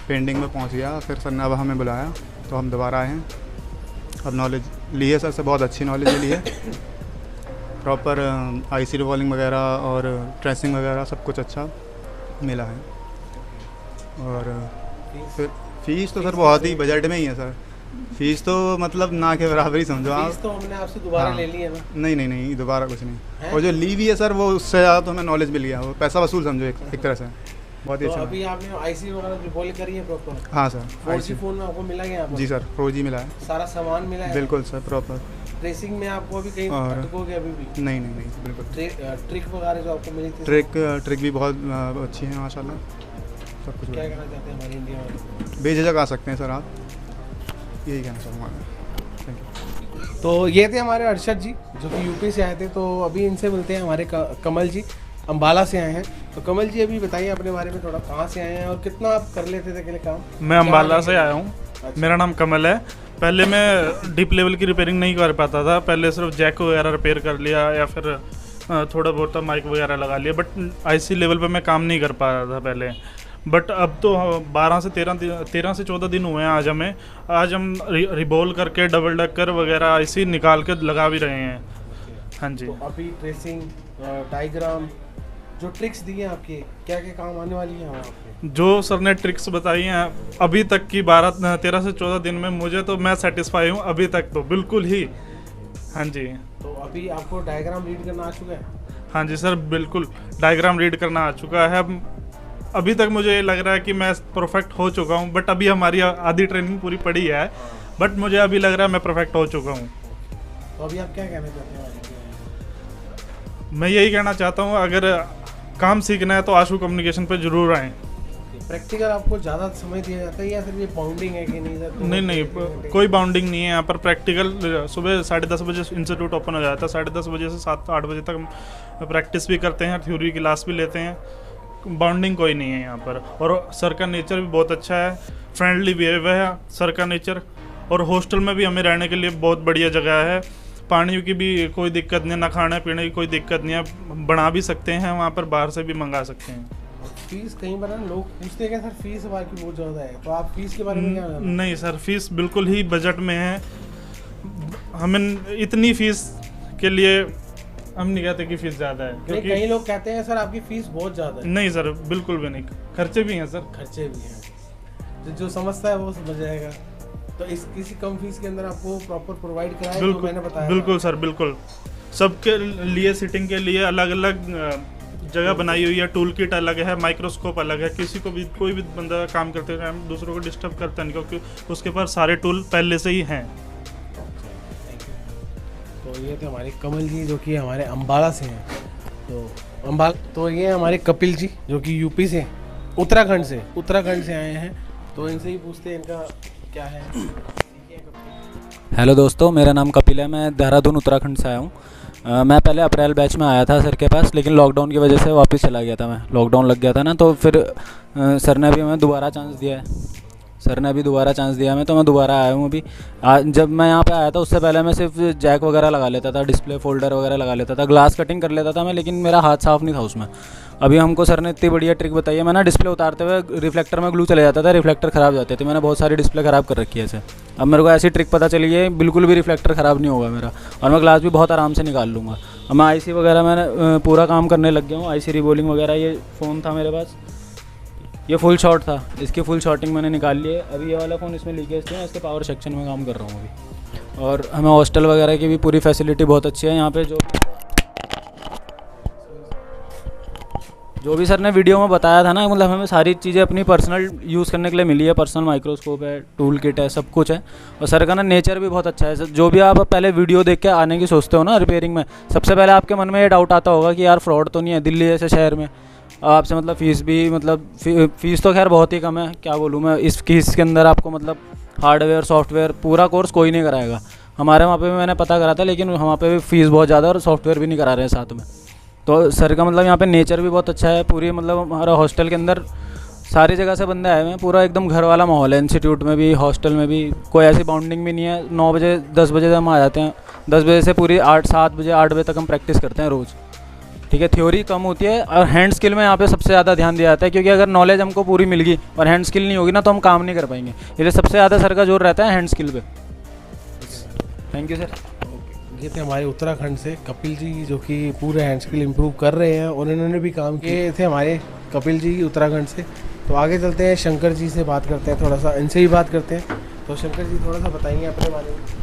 पेंडिंग में पहुंच गया। फिर सर ने अब हमें बुलाया तो हम दोबारा आए हैं। अब नॉलेज ली है सर से, बहुत अच्छी नॉलेज ली है, प्रॉपर आईसी रिवॉल्विंग वगैरह और ट्रेसिंग वगैरह सब कुछ अच्छा मिला है। और फिर फीस तो सर बहुत ही बजट में ही है सर, फीस तो मतलब ना के बराबर ही समझो आप। फीस तो हमने आपसे दोबारा ले ली है ना? नहीं दोबारा कुछ नहीं, और जो ली भी है सर वो उससे ज़्यादा तो हमें नॉलेज मिल गया, वो पैसा वसूल समझो एक तरह से, बहुत ही तो अच्छा। अभी आपने आईसी वगैरह रिवॉल्व करी है प्रॉपर? हाँ सर, 4G फ़ोन में आपको मिला गया? जी सर, 4G मिला है, सारा सामान मिला है? बिल्कुल सर, प्रॉपर। ट्रेसिंग में आपको अभी कहीं अटकोगे अभी भी? नहीं बिल्कुल। ट्रिक वगैरह जो आपको मिली थी? ट्रिक भी बहुत अच्छी है माशाल्लाह, सब कुछ। क्या कहना चाहते हैं हमारे इंडिया में? बेझिझक आ सकते हैं सर आप, यही कहना चाहूँगा। Thank you. तो ये थे हमारे अरशद जी, जो कि यूपी से आए थे। तो अभी इनसे मिलते हैं हमारे कमल जी, अम्बाला से आए हैं। तो कमल जी अभी बताइए अपने बारे में थोड़ा, कहाँ से आए हैं और कितना आप कर लेते थे अकेले काम? मैं अम्बाला से आया हूँ। अच्छा। मेरा नाम कमल है। पहले मैं डीप लेवल की रिपेयरिंग नहीं कर पाता था, पहले सिर्फ जैक वगैरह रिपेयर कर लिया या फिर थोड़ा बहुत माइक वगैरह लगा लिया, बट आईसी लेवल पे मैं काम नहीं कर पा रहा था पहले। बट अब तो 13 से 14 दिन हुए हैं आज हम रिबॉल करके डबल डकर वगैरह आईसी निकाल के लगा भी रहे हैं। हाँ जी। तो अभी ट्रेसिंग, डायग्राम, जो ट्रिक्स दी हैं आपकी, क्या क्या काम आने वाली हैं आपके? जो सर ने ट्रिक्स बताई हैं अभी तक की 13 से 14 दिन में, मुझे तो मैं सेटिस्फाई हूँ अभी तक तो बिल्कुल ही। हाँ जी। तो अभी आपको डायग्राम रीड करना आ चुका है? हाँ जी सर, बिल्कुल डायग्राम रीड करना आ चुका है। अभी तक मुझे लग रहा है कि मैं परफेक्ट हो चुका हूँ, बट अभी हमारी आधी ट्रेनिंग पूरी पड़ी है, बट मुझे अभी लग रहा है मैं परफेक्ट हो चुका हूँ। तो अभी आप क्या कहना चाहते हैं? मैं यही कहना चाहता हूँ, अगर काम सीखना है तो आशु कम्युनिकेशन पे ज़रूर आएँ। प्रैक्टिकल आपको ज़्यादा समय दिया जाता है या फिर ये बाउंडिंग है कि नहीं सर? नहीं, कोई बाउंडिंग नहीं है यहाँ पर। प्रैक्टिकल सुबह 10:30 बजे इंस्टीट्यूट ओपन हो जाता है, 10:30 बजे से 7-8 बजे तक हम प्रैक्टिस भी करते हैं, थ्योरी क्लास भी लेते हैं। बाउंडिंग कोई नहीं है यहाँ पर। और सर का नेचर भी बहुत अच्छा है, फ्रेंडली बिहेव है सर का नेचर। और हॉस्टल में भी हमें रहने के लिए बहुत बढ़िया जगह है, पानी की भी कोई दिक्कत नहीं है, ना खाने पीने की कोई दिक्कत नहीं है, बना भी सकते हैं वहाँ पर, बाहर से भी मंगा सकते हैं। फीस कहीं पर लोग पूछते हैं कि सर फीस बाकी बहुत ज़्यादा है, तो आप फीस के बारे में क्या जानते हैं? नहीं सर, फीस बिल्कुल ही बजट में है। हमें इतनी फीस के लिए हम नहीं कहते कि फीस ज़्यादा है, क्योंकि कई लोग कहते हैं सर आपकी फीस बहुत ज़्यादा है। नहीं सर, बिल्कुल भी नहीं, खर्चे भी हैं सर। खर्चे भी हैं, तो जो समझता है वो समझ जाएगा। तो इस किसी कम फीस के अंदर आपको प्रॉपर प्रोवाइड कराया जो मैंने बताया? बिल्कुल सर, बिल्कुल। सबके लिए सिटिंग के लिए अलग अलग जगह बनाई हुई है, टूल किट अलग है, माइक्रोस्कोप अलग है। किसी को भी, कोई भी बंदा काम करते टाइम दूसरों को डिस्टर्ब करता नहीं, क्योंकि उसके पास सारे टूल पहले से ही हैं। तो ये थे हमारे कमल जी जो कि हमारे अम्बाला से हैं। तो ये हमारे कपिल जी जो कि यूपी से, उत्तराखंड से आए हैं। तो इनसे ही पूछते हैं इनका क्या है। हेलो दोस्तों, मेरा नाम कपिल है, मैं देहरादून उत्तराखंड से आया हूँ। मैं पहले अप्रैल बैच में आया था सर के पास, लेकिन लॉकडाउन की वजह से वापस चला गया था मैं। लॉकडाउन लग गया था ना, तो फिर सर ने अभी हमें दोबारा चांस दिया है। तो मैं दोबारा आया हूँ अभी। जब मैं यहाँ पे आया था उससे पहले मैं सिर्फ जैक वगैरह लगा लेता था, डिस्प्ले फोल्डर वगैरह लगा लेता था, ग्लास कटिंग कर लेता था मैं, लेकिन मेरा हाथ साफ़ नहीं था उसमें। अभी हमको सर ने इतनी बढ़िया ट्रिक बताई है। मैं ना डिस्प्ले उतारते हुए रिफ्लेक्टर में ग्लू चले जाता था, रिफ्लेक्टर ख़राब जाते थे। मैंने बहुत सारी डिस्प्ले ख़राब कर रखी है ऐसे। अब मेरे को ऐसी ट्रिक पता चली है, बिल्कुल भी रिफ्लेक्टर ख़राब नहीं होगा मेरा, और मैं ग्लास भी बहुत आराम से निकाल लूँगा। अब मैं आईसी वगैरह मैंने पूरा काम करने लग गया हूँ। आईसी रिबोलिंग वगैरह, ये फ़ोन था मेरे पास, ये फुल शॉट था, इसकी फुल शॉटिंग मैंने निकाल ली है। अभी ये वाला फ़ोन इसमें लीकेज थी, मैं इसके पावर सेक्शन में काम कर रहा हूँ अभी। और हमें हॉस्टल वगैरह की भी पूरी फैसिलिटी बहुत अच्छी है यहाँ पे। जो भी सर ने वीडियो में बताया था ना, मतलब हमें सारी चीज़ें अपनी पर्सनल यूज़ करने के लिए मिली है। पर्सनल माइक्रोस्कोप है, टूल किट है, सब कुछ है। और सर का ना नेचर भी बहुत अच्छा है। जो भी आप पहले वीडियो देख के आने की सोचते हो ना रिपेयरिंग में, सबसे पहले आपके मन में ये डाउट आता होगा कि यार फ्रॉड तो नहीं है दिल्ली जैसे शहर में। आपसे मतलब फ़ीस भी, मतलब फ़ीस तो खैर बहुत ही कम है, क्या बोलूँ मैं। इसके अंदर आपको मतलब हार्डवेयर सॉफ्टवेयर पूरा कोर्स कोई नहीं कराएगा। हमारे वहाँ पे भी मैंने पता करा था, लेकिन वहाँ पे भी फ़ीस बहुत ज़्यादा और सॉफ्टवेयर भी नहीं करा रहे हैं साथ में। तो सर का मतलब यहाँ पे नेचर भी बहुत अच्छा है। पूरी मतलब हमारा हॉस्टल के अंदर सारी जगह से बंदे आए हुए हैं, पूरा एकदम घर वाला माहौल है। इंस्टीट्यूट में भी, हॉस्टल में भी कोई ऐसी बाउंडिंग भी नहीं है। 9 बजे 10 बजे हम आ जाते हैं, 10 बजे से पूरी 8-7 बजे 8 बजे तक हम प्रैक्टिस करते हैं रोज़। ठीक है, थ्योरी कम होती है और हैंड स्किल में यहाँ पे सबसे ज़्यादा ध्यान दिया जाता है, क्योंकि अगर नॉलेज हमको पूरी मिल गई और हैंड स्किल नहीं होगी ना, तो हम काम नहीं कर पाएंगे। इसलिए सबसे ज़्यादा सर का जोर रहता है हैंड स्किल पे। Thank you sir. ये थे हमारे उत्तराखंड से कपिल जी जो कि पूरे हैंड स्किल इम्प्रूव कर रहे हैं, और इन्होंने भी काम किए थे हमारे कपिल जी उत्तराखंड से। तो आगे चलते हैं, शंकर जी से बात करते हैं, थोड़ा सा इनसे ही बात करते हैं। तो शंकर जी थोड़ा सा बताइए अपने बारे में।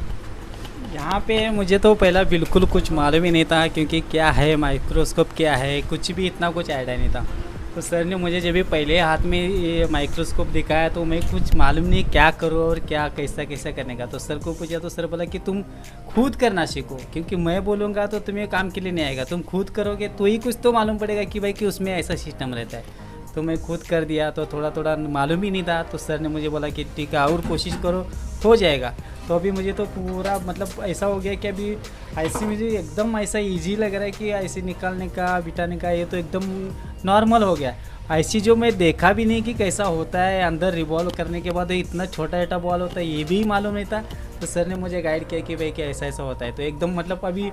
यहाँ पे मुझे तो पहला बिल्कुल कुछ मालूम ही नहीं था, क्योंकि क्या है माइक्रोस्कोप, क्या है, कुछ भी इतना कुछ आइडिया नहीं था। तो सर ने मुझे जब भी पहले हाथ में ये माइक्रोस्कोप दिखाया तो मैं कुछ मालूम नहीं क्या करो और क्या कैसा करने का। तो सर को पूछा तो सर बोला कि तुम खुद करना सीखो, क्योंकि मैं बोलूँगा तो तुम्हें काम के लिए नहीं आएगा, तुम खुद करोगे तो ही कुछ तो मालूम पड़ेगा कि भाई कि उसमें ऐसा सिस्टम रहता है। तो मैं खुद कर दिया, तो थोड़ा मालूम ही नहीं था। तो सर ने मुझे बोला कि ठीक है और कोशिश करो, हो जाएगा। तो अभी मुझे तो पूरा मतलब ऐसा हो गया कि अभी आईसी मुझे एकदम ऐसा इजी लग रहा है कि आईसी निकालने का, बिठाने का, ये तो एकदम नॉर्मल हो गया। आईसी जो मैं देखा भी नहीं कि कैसा होता है, अंदर रिवॉल्व करने के बाद इतना छोटा बॉल होता है, ये भी मालूम नहीं था। तो सर ने मुझे गाइड किया कि भाई कि ऐसा होता है। तो एकदम मतलब अभी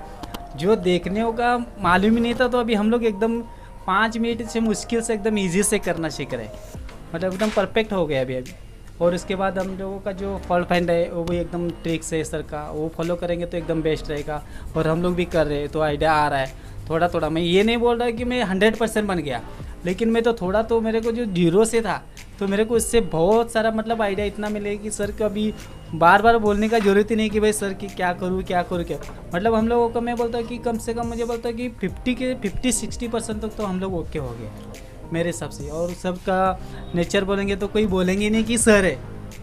जो देखने होगा मालूम ही नहीं था, तो अभी हम लोग एकदम 5 मिनट से मुश्किल से एकदम ईजी से करना सीख रहे हैं, मतलब एकदम परफेक्ट हो गया अभी। और उसके बाद हम लोगों का जो फॉल्ट फाइंड है वो भी एकदम ट्रिक्स है सर का, वो फॉलो करेंगे तो एकदम बेस्ट रहेगा। और हम लोग भी कर रहे हैं तो आइडिया आ रहा है थोड़ा। मैं ये नहीं बोल रहा कि मैं 100% बन गया, लेकिन मैं तो थोड़ा, तो मेरे को जो 0 से था तो मेरे को इससे बहुत सारा मतलब आइडिया इतना मिले कि सर को अभी बार बोलने का ज़रूरत ही नहीं कि भाई सर की क्या करूँ क्या। मतलब हम लोगों को मैं बोलता हूँ कि कम से कम मुझे बोलता है कि 50-60% तक तो हम लोग ओके हो गए। मेरे हिसाब से। और सबका नेचर बोलेंगे तो कोई बोलेंगे नहीं कि सर है,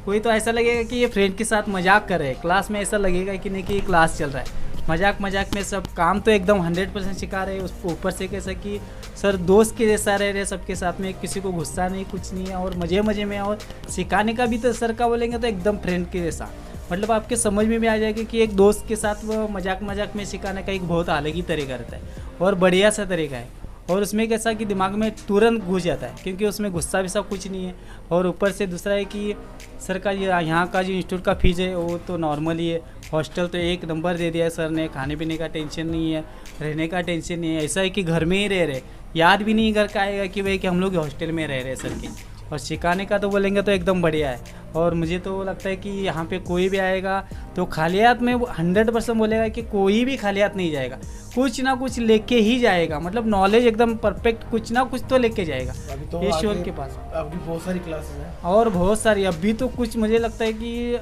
कोई तो ऐसा लगेगा कि ये फ्रेंड के साथ मजाक कर रहे हैं। क्लास में ऐसा लगेगा कि नहीं कि ये क्लास चल रहा है, मजाक में सब काम तो एकदम 100% सिखा रहे हैं। उस ऊपर से कैसा कि सर दोस्त के जैसा रह रहे सबके साथ में, किसी को गुस्सा नहीं, कुछ नहीं है, और मज़े में। और सिखाने का भी तो सर का बोलेंगे तो एकदम फ्रेंड के जैसा, मतलब आपके समझ में भी आ जाएगा कि एक दोस्त के साथ वो मजाक में सिखाने का एक बहुत अलग ही तरीका रहता है और बढ़िया सा तरीका है। और उसमें कैसा कि दिमाग में तुरंत घुस जाता है, क्योंकि उसमें गुस्सा भी सब कुछ नहीं है। और ऊपर से दूसरा है कि सर का यहाँ का जो इंस्टीट्यूट का फीस है वो तो नॉर्मल ही है। हॉस्टल तो एक नंबर दे दिया है सर ने, खाने पीने का टेंशन नहीं है, रहने का टेंशन नहीं है। ऐसा है कि घर में ही रह रहे, याद भी नहीं घर का आएगा कि भाई कि हम लोग हॉस्टल में रह रहे सर के। और सिखाने का तो बोलेंगे तो एकदम बढ़िया है। और मुझे तो लगता है कि यहाँ पे कोई भी आएगा तो खाली हाथ में 100% बोलेगा कि कोई भी खाली हाथ नहीं जाएगा, कुछ ना कुछ लेके ही जाएगा। मतलब नॉलेज एकदम परफेक्ट कुछ ना कुछ तो लेके जाएगा ये श्योर के पास। अभी बहुत सारी क्लासेस हैं और बहुत सारी अभी तो कुछ मुझे लगता है कि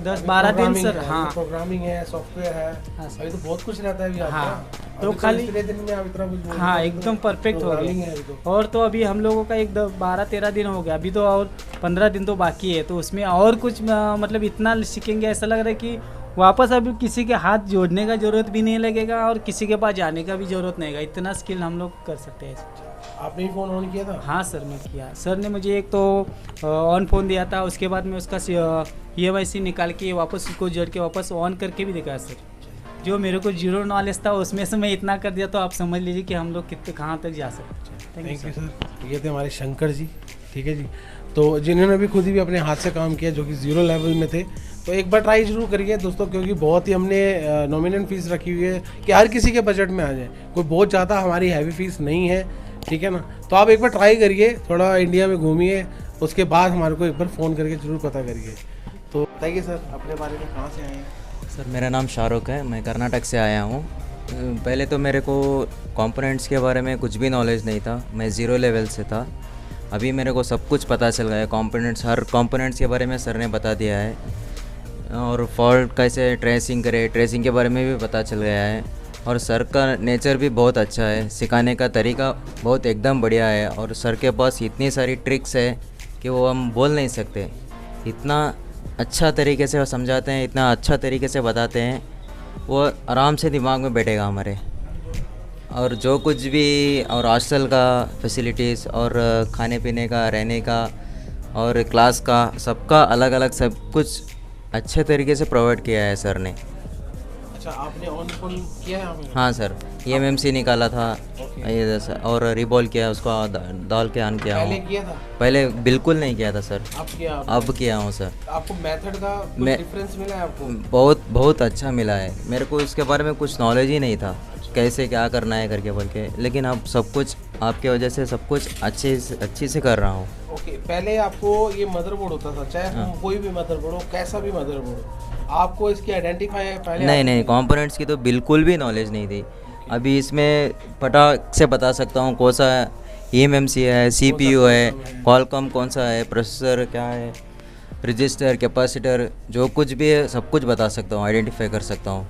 10-12 दिन सर। हाँ, प्रोग्रामिंग है, सॉफ्टवेयर है, अभी तो बहुत कुछ रहता है अभी। हाँ, तो खाली दिन में आप इतना कुछ। हाँ, एकदम परफेक्ट हो गया। और तो अभी हम लोगों का एक 12-13 दिन हो गया, अभी तो और 15 दिन तो बाकी है। तो उसमें और कुछ मतलब इतना सीखेंगे, ऐसा लग रहा है कि वापस अभी किसी के हाथ जोड़ने का ज़रूरत भी नहीं लगेगा और किसी के पास जाने का भी ज़रूरत नहीं है। इतना स्किल हम लोग कर सकते हैं। आपने ही फ़ोन ऑन किया था? हाँ सर, मैं किया। सर ने मुझे एक तो ऑन फ़ोन दिया था, उसके बाद में उसका EMIC निकाल के वापस उसको जोड़ के वापस ऑन करके भी दिखाया सर। जो मेरे को जीरो नॉलेज था उसमें से मैं इतना कर दिया, तो आप समझ लीजिए कि हम लोग कितने कहाँ तक जा सकते हैं। Thank you sir. ये थे हमारे शंकर जी, ठीक है जी, तो जिन्होंने भी खुद ही भी अपने हाथ से काम किया, जो कि 0 लेवल में थे। तो एक बार ट्राई जरूर करिए दोस्तों, क्योंकि बहुत ही हमने नॉमिनल फ़ीस रखी हुई है कि हर किसी के बजट में आ जाए। कोई बहुत ज़्यादा हमारी हैवी फीस नहीं है, ठीक है ना। तो आप एक बार ट्राई करिए, थोड़ा इंडिया में घूमिए, उसके बाद हमारे को एक बार फ़ोन करके ज़रूर पता करिए। तो बताइए सर अपने बारे में, कहाँ से आए हैं? सर मेरा नाम शाहरुख है, मैं कर्नाटक से आया हूँ। पहले तो मेरे को कंपोनेंट्स के बारे में कुछ भी नॉलेज नहीं था, मैं 0 लेवल से था। अभी मेरे को सब कुछ पता चल गया है, कंपोनेंट्स, हर कंपोनेंट्स के बारे में सर ने बता दिया है। और फॉल्ट कैसे ट्रेसिंग करे, ट्रेसिंग के बारे में भी पता चल गया है। और सर का नेचर भी बहुत अच्छा है, सिखाने का तरीका बहुत एकदम बढ़िया है। और सर के पास इतनी सारी ट्रिक्स है कि वो हम बोल नहीं सकते। इतना अच्छा तरीके से वो समझाते हैं, इतना अच्छा तरीके से बताते हैं, वो आराम से दिमाग में बैठेगा हमारे। और जो कुछ भी, और हॉस्टल का फैसिलिटीज़ और खाने पीने का, रहने का और क्लास का, सबका अलग अलग सब कुछ अच्छे तरीके से प्रोवाइड किया है सर ने। अच्छा, आपने ऑन फोन किया है? हाँ सर, EMMC निकाला था ये और रिबॉल किया, उसको डाल के ऑन किया हूँ। पहले किया था? पहले बिल्कुल नहीं किया था सर, अब किया हूँ सर। आपको मेथड का डिफरेंस मिला है आपको? बहुत अच्छा मिला है मेरे को। इसके बारे में कुछ नॉलेज ही नहीं था, कैसे क्या करना है करके बोल के, लेकिन अब सब कुछ आपके वजह से सब कुछ अच्छे से कर रहा हूँ। ओके, पहले आपको ये मदरबोर्ड होता था, चाहे कोई भी मदरबोर्ड हो, कैसा भी मदरबोर्ड हो, आपको इसकी आइडेंटिफाई पहले? नहीं, कंपोनेंट्स की तो बिल्कुल भी नॉलेज नहीं थी। अभी इसमें फटाक से बता सकता हूँ कौन सा EMMC है, CPU है, क्वालकॉम कौन सा है, प्रोसेसर क्या है, रजिस्टर, कैपेसिटर, जो कुछ भी है सब कुछ बता सकता हूँ, आइडेंटिफाई कर सकता हूँ।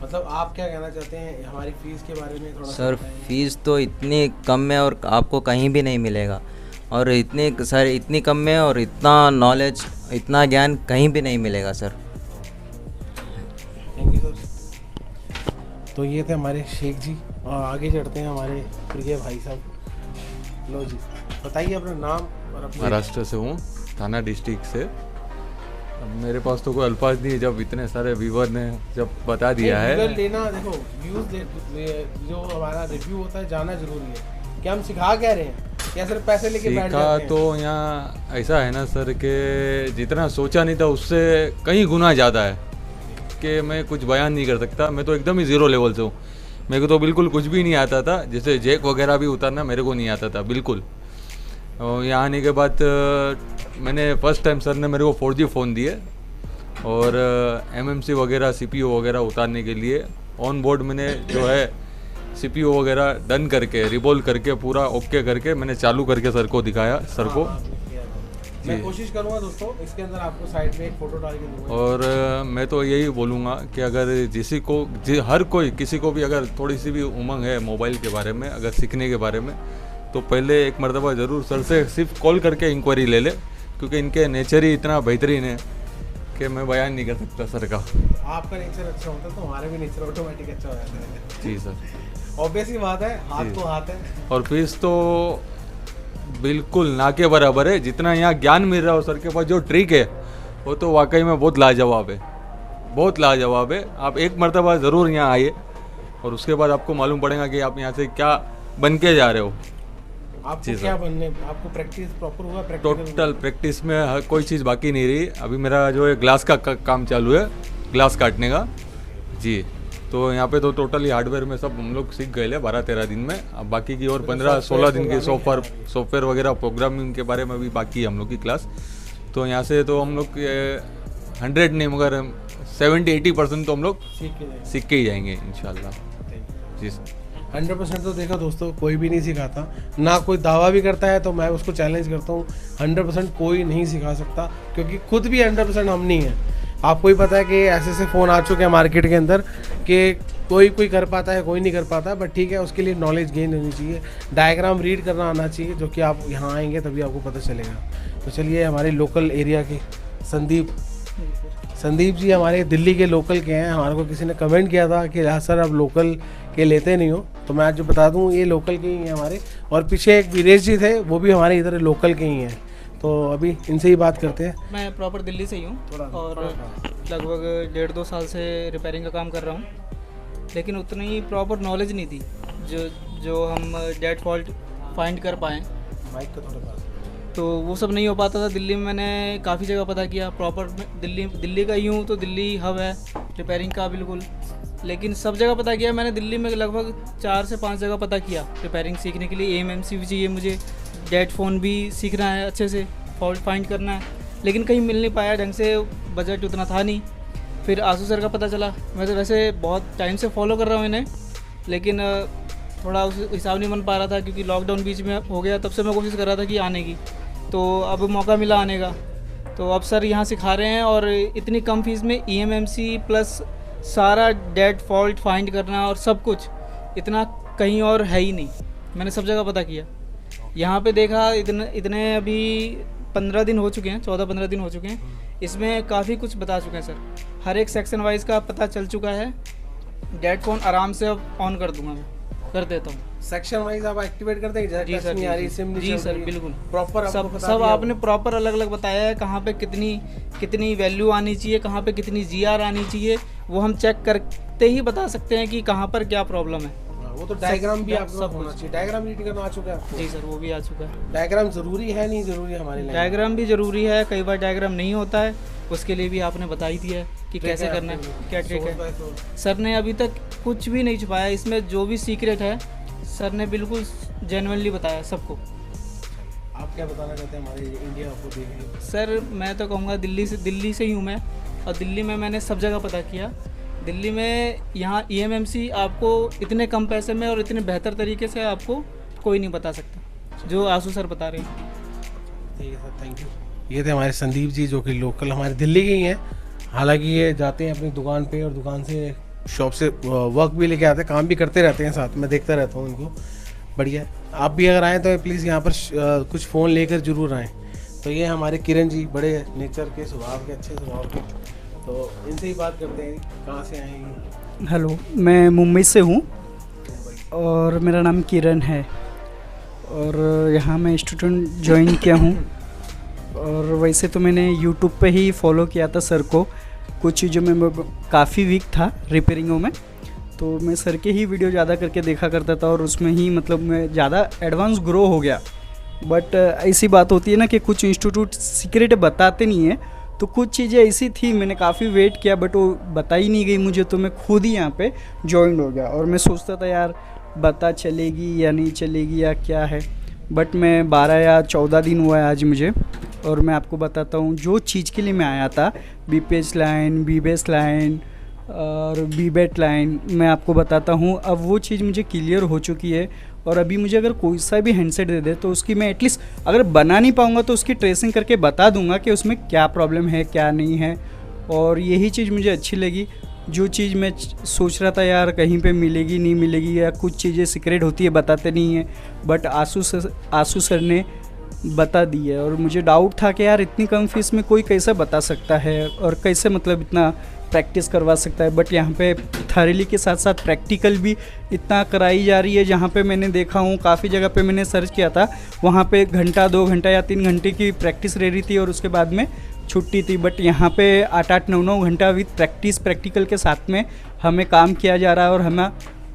मतलब आप क्या कहना चाहते हैं हमारी फ़ीस के बारे में थोड़ा? सर फीस तो इतनी कम है और आपको कहीं भी नहीं मिलेगा। और इतनी कम में और इतना नॉलेज, इतना ज्ञान कहीं भी नहीं मिलेगा सर। Thank you sir. तो ये थे हमारे शेख जी, और आगे चढ़ते हैं हमारे प्रिय भाई साहब। लो जी, बताइए अपना नाम और अपना। महाराष्ट्र से हूँ, थाना डिस्ट्रिक्ट से। अब मेरे पास तो कोई अल्फाज नहीं है, जब इतने सारे व्यूवर ने जब बता दिया है। लेना, देखो व्यूज़ जो हमारा रिव्यू होता है जाना जरूरी है कि हम सिखा क्या रहे हैं, या सिर्फ पैसे लेके बैठ जाते हैं। तो यहाँ ऐसा है ना सर कि जितना सोचा नहीं था उससे कहीं गुना ज़्यादा है कि मैं कुछ बयान नहीं कर सकता। मैं तो एकदम ही 0 लेवल से हूँ, मेरे को तो बिल्कुल कुछ भी नहीं आता था। जैसे जैक वगैरह भी उतारना मेरे को नहीं आता था बिल्कुल। और यहाँ आने के बाद मैंने फर्स्ट टाइम सर ने मेरे को 4G फ़ोन दिए और MMC वगैरह, CPU वगैरह उतारने के लिए ऑन बोर्ड मैंने जो है CPU वगैरह डन करके, रिबॉल करके, पूरा ओके करके मैंने चालू करके सर को दिखाया, सर को। मैं कोशिश करूँगा दोस्तों, इसके अंदर आपको साइड में एक फ़ोटो डाल के दूँगा। और मैं तो यही बोलूँगा कि अगर हर कोई, किसी को भी अगर थोड़ी सी भी उमंग है मोबाइल के बारे में, अगर सीखने के बारे में, तो पहले एक मरतबा ज़रूर सर से सिर्फ कॉल करके इंक्वायरी ले ले, क्योंकि इनके नेचर ही इतना बेहतरीन है कि मैं बयान नहीं कर सकता सर का। आपका नेचर अच्छा होता तो हमारा भी नेचर ऑटोमेटिक अच्छा हो जाता है। जी सर, ऑब्वियस ही बात है, हाथ तो हाथ है। और फीस तो बिल्कुल ना के बराबर है। जितना यहाँ ज्ञान मिल रहा हो सर के पास, जो ट्रिक है वो तो वाकई में बहुत लाजवाब है, बहुत लाजवाब है। आप एक मरतबा ज़रूर यहाँ आइए और उसके बाद आपको मालूम पड़ेगा कि आप यहाँ से क्या बन के जा रहे हो। आपको क्या बनने, आपको प्रैक्टिस प्रॉपर हुआ? टोटल प्रैक्टिस में हर कोई चीज़ बाकी नहीं रही। अभी मेरा जो है ग्लास का काम चालू है, ग्लास काटने का जी। तो यहाँ पे तो टोटली हार्डवेयर में सब हम लोग सीख गए 12-13 दिन में। अब बाकी की और 15-16 दिन के सॉफ्टवेयर वगैरह प्रोग्रामिंग के बारे में भी बाकी है हम लोग की क्लास। तो यहाँ से तो हम लोग 100 नहीं मगर 70-80% तो हम लोग सीख के ही जाएंगे इंशाल्लाह। जी सर, 100% तो देखा दोस्तों, कोई भी नहीं सिखाता, ना कोई दावा भी करता है तो मैं उसको चैलेंज करता हूँ। 100% कोई नहीं सिखा सकता, क्योंकि खुद भी 100% हम नहीं हैं। आपको ही पता है कि ऐसे ऐसे फ़ोन आ चुके हैं मार्केट के अंदर कि कोई कर पाता है, कोई नहीं कर पाता। बट ठीक है, उसके लिए नॉलेज गेन होनी चाहिए, डायग्राम रीड करना आना चाहिए, जो कि आप यहाँ आएंगे तभी आपको पता चलेगा। तो चलिए, हमारे लोकल एरिया के संदीप जी हमारे दिल्ली के लोकल के हैं। हमारे को किसी ने कमेंट किया था कि हाँ सर आप लोकल के लेते नहीं हो, तो मैं आज जो बता दूं ये लोकल के ही हैं हमारे। और पीछे एक वीरेश जी थे, वो भी हमारे इधर लोकल के ही हैं। तो अभी इनसे ही बात करते हैं। मैं प्रॉपर दिल्ली से ही हूँ और लगभग 1.5-2 साल से रिपेयरिंग का काम कर रहा हूँ, लेकिन उतनी प्रॉपर नॉलेज नहीं थी जो हम डेड फॉल्ट फाइंड कर पाएँ। माइक का थोड़ा पास, तो वो सब नहीं हो पाता था। दिल्ली में मैंने काफ़ी जगह पता किया, प्रॉपर दिल्ली का ही हूँ तो दिल्ली हब है रिपेयरिंग का बिल्कुल, लेकिन सब जगह पता किया मैंने। दिल्ली में लगभग 4 से 5 जगह पता किया रिपेयरिंग सीखने के लिए। AMMC भी चाहिए मुझे, डेड फ़ोन भी सीखना है, अच्छे से फॉल्ट फाइंड करना है, लेकिन कहीं मिल नहीं पाया ढंग से, बजट उतना था नहीं। फिर आशु सर का पता चला। मैं तो वैसे बहुत टाइम से फॉलो कर रहा हूँ इन्हें, लेकिन थोड़ा उस हिसाब नहीं बन पा रहा था, क्योंकि लॉकडाउन बीच में हो गया। तब से मैं कोशिश कर रहा था कि आने की, तो अब मौका मिला आने का। तो अब सर यहाँ सिखा रहे हैं और इतनी कम फीस में EMMC प्लस सारा डेड फॉल्ट फाइंड करना और सब कुछ, इतना कहीं और है ही नहीं। मैंने सब जगह पता किया, यहाँ पे देखा, इतने अभी 15 दिन हो चुके हैं, 14-15 दिन हो चुके हैं। इसमें काफ़ी कुछ बता चुके हैं सर, हर एक सेक्शन वाइज का पता चल चुका है। डेड फोन आराम से अब ऑन कर दूंगा, मैं कर देता हूँ। सेक्शन वाइज आप एक्टिवेट कर देंगे? जी सर, नहीं आ रही, सिम नहीं जी चल सर, रही, बिल्कुल प्रॉपर सब आपने प्रॉपर अलग अलग बताया है, कहाँ पे कितनी वैल्यू आनी चाहिए, कहाँ पे कितनी GR आनी चाहिए, वो हम चेक करते ही बता सकते हैं कि कहाँ पर क्या प्रॉब्लम है। वो तो डायग्राम भी आपको सब होना चाहिए। डायग्राम रीड करना आ चुका है आपको? जी सर, वो भी आ चुका है। डायग्राम ज़रूरी है नहीं ज़रूरी हमारे लिए? डायग्राम भी ज़रूरी है, कई बार डायग्राम नहीं होता है, उसके लिए भी आपने बता ही दिया है कि कैसे करना है, क्या ट्रिक है। सर ने अभी तक कुछ भी नहीं छुपाया इसमें, जो भी सीक्रेट है सर ने बिल्कुल जेन्युइनली बताया सबको। आप क्या बताना चाहते हैं हमारे इंडिया को देखिए? सर मैं तो कहूँगा दिल्ली से ही हूँ मैं, और दिल्ली में मैंने सब जगह पता किया। दिल्ली में यहाँ EMMC आपको इतने कम पैसे में और इतने बेहतर तरीके से आपको कोई नहीं बता सकता, जो आशु सर बता रहे हैं। ठीक है सर, थैंक यू। ये थे हमारे संदीप जी, जो कि लोकल हमारे दिल्ली के ही हैं। हालांकि ये जाते हैं अपनी दुकान पे और दुकान से शॉप से वर्क भी लेके आते हैं, काम भी करते रहते हैं साथ में, देखता रहता हूँ इनको। बढ़िया, आप भी अगर आएँ तो प्लीज़ यहाँ पर कुछ फ़ोन लेकर ज़रूर आएँ। तो ये हमारे किरण जी, बड़े नेचर के स्वभाव के, अच्छे स्वभाव के, तो इनसे ही बात करते हैं। कहाँ से आए हैं? हेलो, मैं मुंबई से हूँ और मेरा नाम किरण है और यहाँ मैं स्टूडेंट ज्वाइन किया हूँ। और वैसे तो मैंने यूट्यूब पे ही फॉलो किया था सर को, कुछ चीज़ों में मैं काफ़ी वीक था रिपेयरिंगों में, तो मैं सर के ही वीडियो ज़्यादा करके देखा करता था और उसमें ही मतलब मैं ज़्यादा एडवांस ग्रो हो गया। बट ऐसी बात होती है ना कि कुछ इंस्टीट्यूट सीक्रेट बताते नहीं है, तो कुछ चीज़ें ऐसी थी, मैंने काफ़ी वेट किया बट वो बताई नहीं गई मुझे, तो मैं खुद ही यहाँ पे ज्वाइन हो गया। और मैं सोचता था यार बता चलेगी या नहीं चलेगी या क्या है, बट मैं 12 या 14 दिन हुआ है आज मुझे। और मैं आपको बताता हूँ जो चीज़ के लिए मैं आया था, BPH लाइन, BBS लाइन और BBET लाइन, मैं आपको बताता हूँ अब वो चीज़ मुझे क्लियर हो चुकी है। और अभी मुझे अगर कोई सा भी हैंडसेट दे दे तो उसकी मैं एटलीस्ट अगर बना नहीं पाऊँगा तो उसकी ट्रेसिंग करके बता दूंगा कि उसमें क्या प्रॉब्लम है क्या नहीं है, और यही चीज़ मुझे अच्छी लगी। जो चीज़ मैं सोच रहा था यार कहीं पे मिलेगी नहीं मिलेगी, या कुछ चीज़ें सीक्रेट होती है बताते नहीं है, बट आशु सर ने बता दी है। और मुझे डाउट था कि यार इतनी कम फीस में कोई कैसे बता सकता है और कैसे मतलब इतना प्रैक्टिस करवा सकता है। बट यहाँ पे थॉरली के साथ साथ प्रैक्टिकल भी इतना कराई जा रही है, जहाँ पे मैंने देखा हूँ काफ़ी जगह पे मैंने सर्च किया था, वहाँ पे घंटा 2 घंटा या 3 घंटे की प्रैक्टिस रह रही थी और उसके बाद में छुट्टी थी। बट यहाँ पे 8-8, 9-9 घंटा विद प्रैक्टिकल के साथ में हमें काम किया जा रहा है, और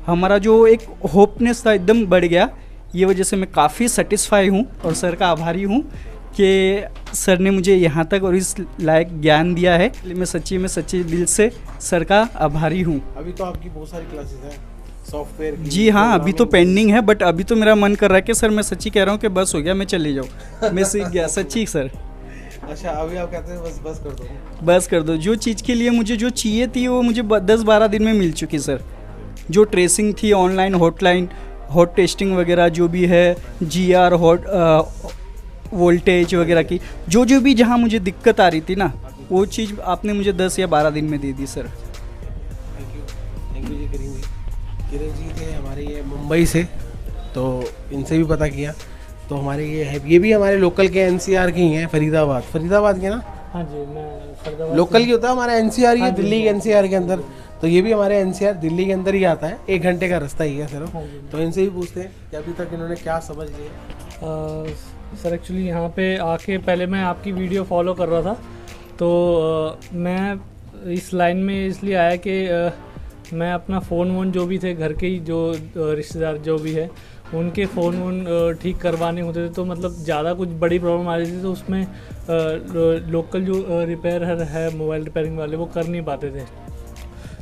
हमारा जो एक होपनेस था एकदम बढ़ गया। ये वजह से मैं काफ़ी सेटिस्फाई हूँ और सर का आभारी हूँ कि सर ने मुझे यहाँ तक और इस लायक ज्ञान दिया है। मैं सच्ची दिल से सर का आभारी हूँ। अभी तो आपकी बहुत सारी क्लासेस हैं सॉफ्टवेयर की। जी हाँ, अभी तो पेंडिंग है, बट अभी तो मेरा मन कर रहा है कि सर मैं सच्ची कह रहा हूँ कि बस हो गया, मैं चले जाऊँ, मैं सीख गया सच्ची सर। अच्छा, अभी आप कहते हैं बस कर दो, बस कर दो। जो चीज़ के लिए मुझे जो चाहिए थी वो मुझे 10-12 दिन में मिल चुकी सर। जो ट्रेसिंग थी ऑनलाइन, हॉटलाइन, हॉट टेस्टिंग वगैरह जो भी है, GR हॉट वोल्टेज वगैरह की जो भी जहाँ मुझे दिक्कत आ रही थी ना, वो चीज़ आपने मुझे 10 या 12 दिन में दे दी सर। थैंक यू जी किरण जी थे हमारे ये मुंबई से, तो इनसे भी पता किया। तो हमारे ये भी हमारे लोकल के NCR की हैं, फरीदाबाद के ना। हाँ जी, मैं फरीदाबाद लोकल की होता है हमारा NCR, ये दिल्ली के NCR के अंदर। तो ये भी हमारे NCR दिल्ली के अंदर ही आता है, 1 घंटे का रास्ता ही है सिर्फ। तो इनसे भी पूछते हैं कि अभी तक इन्होंने क्या समझ लिया। सर एक्चुअली यहाँ पे आके पहले मैं आपकी वीडियो फॉलो कर रहा था, तो मैं इस लाइन में इसलिए आया कि मैं अपना फ़ोन वोन जो भी थे घर के ही जो रिश्तेदार जो भी है उनके फ़ोन वोन ठीक करवाने होते थे, तो मतलब ज़्यादा कुछ बड़ी प्रॉब्लम आ रही थी, तो उसमें लोकल जो रिपेयर है मोबाइल रिपेयरिंग वाले वो कर नहीं पाते थे।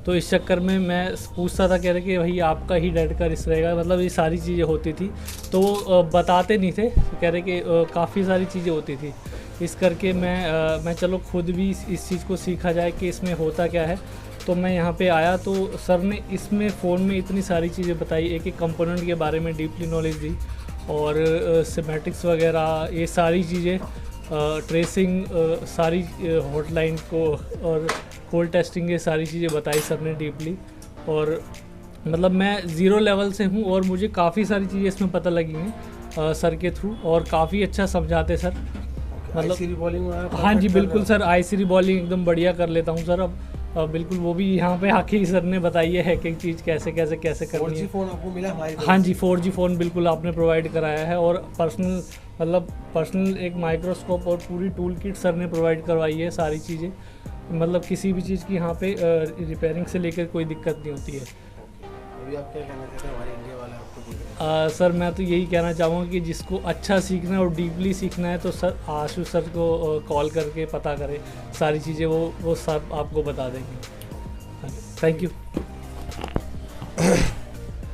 तो इस चक्कर में मैं पूछता था, कह रहे कि भाई आपका ही डेट का रिस्क रहेगा, मतलब ये सारी चीज़ें होती थी, तो वो बताते नहीं थे। कह रहे कि काफ़ी सारी चीज़ें होती थी, इस करके मैं चलो खुद भी इस चीज़ को सीखा जाए कि इसमें होता क्या है। तो मैं यहाँ पे आया तो सर ने इसमें फ़ोन में इतनी सारी चीज़ें बताई, एक एक कंपोनेंट के बारे में डीपली नॉलेज दी, और सिमेटिक्स वगैरह ये सारी चीज़ें, ट्रेसिंग, सारी हॉटलाइन को और कोल्ड टेस्टिंग, ये सारी चीज़ें बताई सर ने डीपली। और मतलब मैं 0 लेवल से हूँ और मुझे काफ़ी सारी चीज़ें इसमें पता लगी हैं सर के थ्रू, और काफ़ी अच्छा समझाते सर। मतलब हाँ जी बिल्कुल सर, IC बॉलिंग एकदम बढ़िया कर लेता हूँ सर। अब बिल्कुल वो भी यहाँ पे आके सर ने बताई है एक चीज़ कैसे करनी है। 4G फ़ोन आपको मिला हमारी? हाँ जी 4G फ़ोन बिल्कुल आपने प्रोवाइड कराया है, और पर्सनल एक माइक्रोस्कोप और पूरी टूल किट सर ने प्रोवाइड करवाई है, सारी चीज़ें। मतलब किसी भी चीज़ की यहाँ पे रिपेयरिंग से लेकर कोई दिक्कत नहीं होती है। अभी आप क्या कहना चाहते हैं हमारे इंडिया वाले आपको देख रहे हैं? सर मैं तो यही कहना चाहूँगा कि जिसको अच्छा सीखना है और डीपली सीखना है तो सर आशु सर को कॉल करके पता करें, सारी चीज़ें वो सब आपको बता देंगे। Thank you.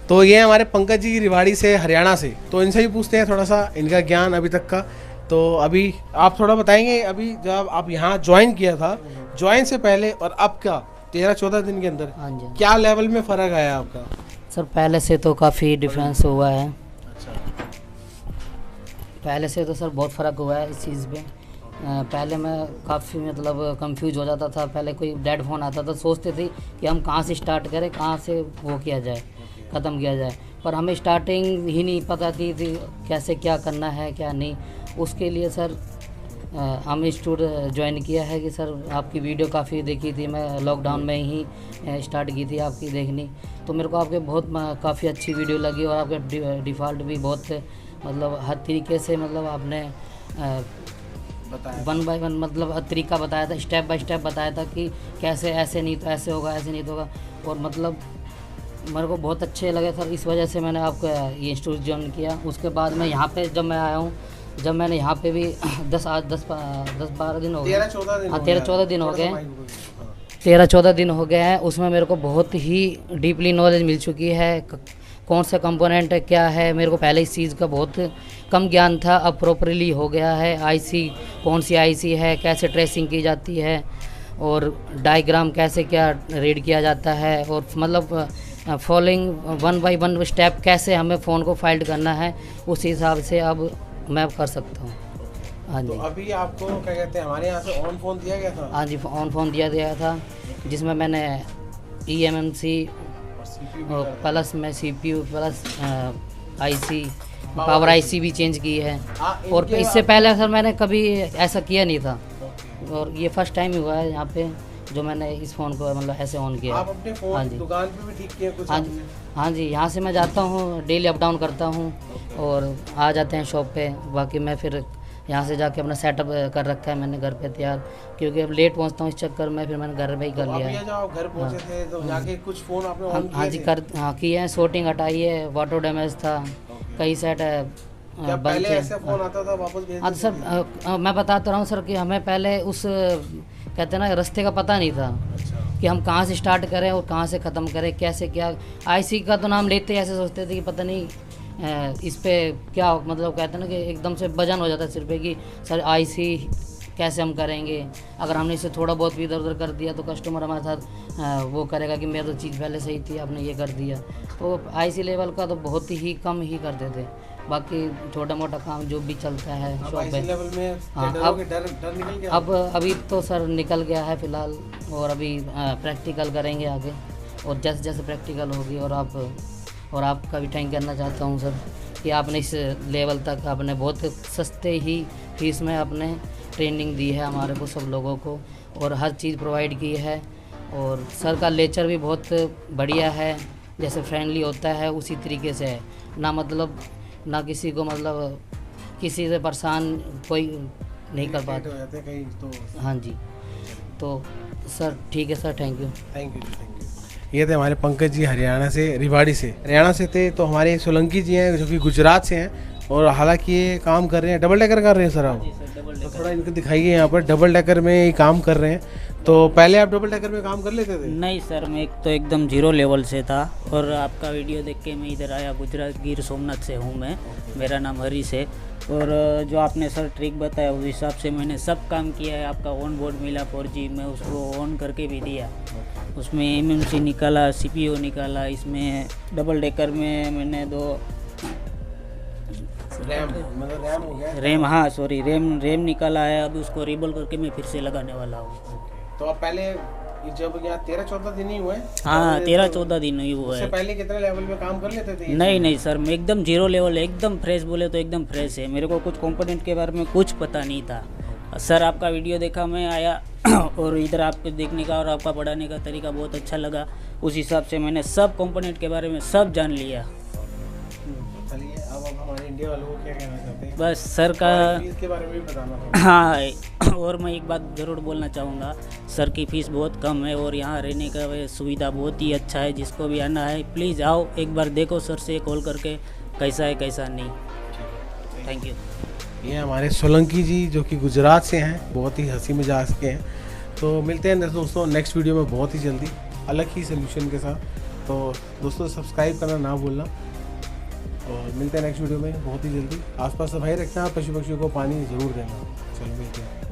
तो ये हमारे पंकज जी रिवाड़ी से, हरियाणा से, तो इनसे भी पूछते हैं थोड़ा सा इनका ज्ञान अभी तक का। तो अभी आप थोड़ा बताएंगे, अभी जब आप यहाँ ज्वाइन किया था, ज्वाइन से पहले और अब का 13-14 दिन के अंदर क्या लेवल में फ़र्क आया आपका? सर पहले से तो काफ़ी डिफरेंस हुआ है। अच्छा। पहले से तो सर बहुत फ़र्क हुआ है इस चीज़ पे। पहले मैं काफ़ी मतलब कंफ्यूज हो जाता था। पहले कोई डेड फ़ोन आता था, सोचते थे कि हम कहाँ से स्टार्ट करें, कहाँ से वो किया जाए, ख़त्म किया जाए, पर हमें स्टार्टिंग ही नहीं पता थी कैसे क्या करना है क्या नहीं। उसके लिए सर हम इंस्टीट्यूट ज्वाइन किया है कि सर आपकी वीडियो काफ़ी देखी थी, मैं लॉकडाउन में ही स्टार्ट की थी आपकी देखनी, तो मेरे को आपके बहुत काफ़ी अच्छी वीडियो लगी, और आपके डिफ़ॉल्ट भी बहुत मतलब हर तरीके से मतलब आपने 1 बाय 1 मतलब तरीका बताया था, स्टेप बाय स्टेप बताया था कि कैसे ऐसे नहीं तो ऐसे होगा, ऐसे नहीं तो होगा, और मतलब मेरे को बहुत अच्छे लगे सर। इस वजह से मैंने आपको ये इंस्टीट्यूट ज्वाइन किया। उसके बाद मैं यहाँ पे जब मैं आया हूँ, जब मैंने यहाँ पे भी 10-12 दिन हो गए, 13-14 दिन हो गए, 13-14 दिन हो गए हैं। उसमें मेरे को बहुत ही डीपली नॉलेज मिल चुकी है, कौन सा कंपोनेंट है क्या है। मेरे को पहले इस चीज़ का बहुत कम ज्ञान था, अब प्रॉपरली हो गया है। IC कौन सी IC है, कैसे ट्रेसिंग की जाती है, और डायग्राम कैसे क्या रीड किया जाता है, और मतलब फॉलोइंग 1 बाय 1 स्टेप कैसे हमें फ़ोन को फाइल करना है, उस हिसाब से अब मैं कर सकता हूँ। हाँ जी। तो अभी आपको क्या कहते हैं, हमारे यहाँ से ऑन फ़ोन दिया गया था? हाँ जी, ऑन फ़ोन दिया गया था, जिसमें मैंने EMMC प्लस में CPU plus IC power IC भी चेंज की है। और इससे पहले सर मैंने कभी ऐसा किया नहीं था, और ये फर्स्ट टाइम ही हुआ है यहाँ पे जो मैंने इस फ़ोन को मतलब ऐसे ऑन किया। आप अपने फ़ोन दुकान पे भी ठीक किए कुछ? हाँ जी, यहाँ से मैं जाता हूँ, डेली अप डाउन करता हूँ और आ जाते हैं शॉप पे। बाकी मैं फिर यहाँ से जाके अपना सेटअप कर रखा है मैंने घर पे तैयार, क्योंकि अब लेट पहुँचता हूँ इस चक्कर में, फिर मैंने घर पे ही कर लिया है। घर पहुँचे थे तो जाके कुछ फ़ोन आपने ऑन किए? हाँ जी किए हैं, शॉर्टिंग हटाई है, वाटर डैमेज था, कई सेट है पहले ऐसे फ़ोन आता था वापस भेज? हाँ सर, मैं बताता रहा हूँ सर कि हमें पहले उस कहते हैं ना रास्ते का पता नहीं था कि हम कहाँ से स्टार्ट करें और कहाँ से ख़त्म करें, कैसे क्या। IC का तो नाम लेते ही ऐसे सोचते थे कि पता नहीं इस पे क्या मतलब कहते हैं ना कि एकदम से वजन हो जाता है सिर पे कि सर IC कैसे हम करेंगे। अगर हमने इसे थोड़ा बहुत भी इधर उधर कर दिया तो कस्टमर हमारे साथ वो करेगा कि मेरा तो चीज़ पहले सही थी, आपने ये कर दिया। तो IC लेवल का तो बहुत ही कम ही करते थे, बाकी छोटा मोटा काम जो भी चलता है शॉप पे। लेवल में हाँ, डर निकल गया? अब अभी तो सर निकल गया है फ़िलहाल, और अभी प्रैक्टिकल करेंगे आगे, और जैसे जैसे प्रैक्टिकल होगी। और आपका भी थैंक करना चाहता हूँ सर कि आपने इस लेवल तक आपने बहुत सस्ते ही फीस में आपने ट्रेनिंग दी है हमारे को सब लोगों को, और हर चीज़ प्रोवाइड की है। और सर का लेक्चर भी बहुत बढ़िया है, जैसे फ्रेंडली होता है उसी तरीके से है ना, मतलब ना किसी को मतलब किसी से परेशान कोई नहीं कर पाता। हाँ जी, तो सर ठीक है सर, थैंक यू। ये थे हमारे पंकज जी हरियाणा से, रिवाड़ी से। हरियाणा से थे तो हमारे सोलंकी जी हैं जो कि गुजरात से हैं, और हालांकि ये काम कर रहे हैं, डबल डेकर कर रहे हैं सर आप? तो थोड़ा इनको दिखाइए, यहाँ पर डबल डेकर में ये काम कर रहे हैं। तो पहले आप डबल डेकर में काम कर लेते थे? नहीं सर, मैं तो एकदम जीरो लेवल से था, और आपका वीडियो देख के मैं इधर आया। गुजरात गिर सोमनाथ से हूँ मैं, मेरा नाम हरीश है। और जो आपने सर ट्रिक बताया उस हिसाब से मैंने सब काम किया है। आपका ऑन बोर्ड मिला 4G, मैं उसको ऑन करके भी दिया, उसमें MMC निकाला, CPU निकाला, इसमें डबल डेकर में मैंने 2 रैम हो गया? रैम, हाँ सॉरी, रैम निकाला है। अब उसको रिबल करके मैं फिर से लगाने वाला हूँ। तो आप पहले जब यहाँ 13-14 दिन ही हुए? हाँ 13-14 दिन ही हुआ है। उससे पहले कितने लेवल में काम कर लेते थे? नहीं सर, मैं एकदम जीरो लेवल, एकदम फ्रेश बोले तो एकदम फ्रेश है। मेरे को कुछ कंपोनेंट के बारे में कुछ पता नहीं था। सर आपका वीडियो देखा, मैं आया और इधर आपको देखने का और आपका पढ़ाने का तरीका बहुत अच्छा लगा। उस हिसाब से मैंने सब कंपोनेंट के बारे में सब जान लिया। चलिए अब हमारे इंडिया वालों को क्या कहना चाहते हैं? बस सर का फीस के बारे में भी बताना। हाँ, और मैं एक बात ज़रूर बोलना चाहूँगा, सर की फ़ीस बहुत कम है और यहाँ रहने का सुविधा बहुत ही अच्छा है। जिसको भी आना है प्लीज़ आओ, एक बार देखो सर से कॉल करके कैसा है कैसा नहीं। Thank you. ये हमारे सोलंकी जी जो कि गुजरात से हैं, बहुत ही हंसी मजाक के हैं। तो मिलते हैं दोस्तों नेक्स्ट वीडियो में बहुत ही जल्दी अलग ही सोल्यूशन के साथ। तो दोस्तों सब्सक्राइब करना ना भूलना, और मिलते हैं नेक्स्ट वीडियो में बहुत ही जल्दी। आसपास सफाई रखना, पशु पक्षियों को पानी ज़रूर देना। चलो मिलते हैं।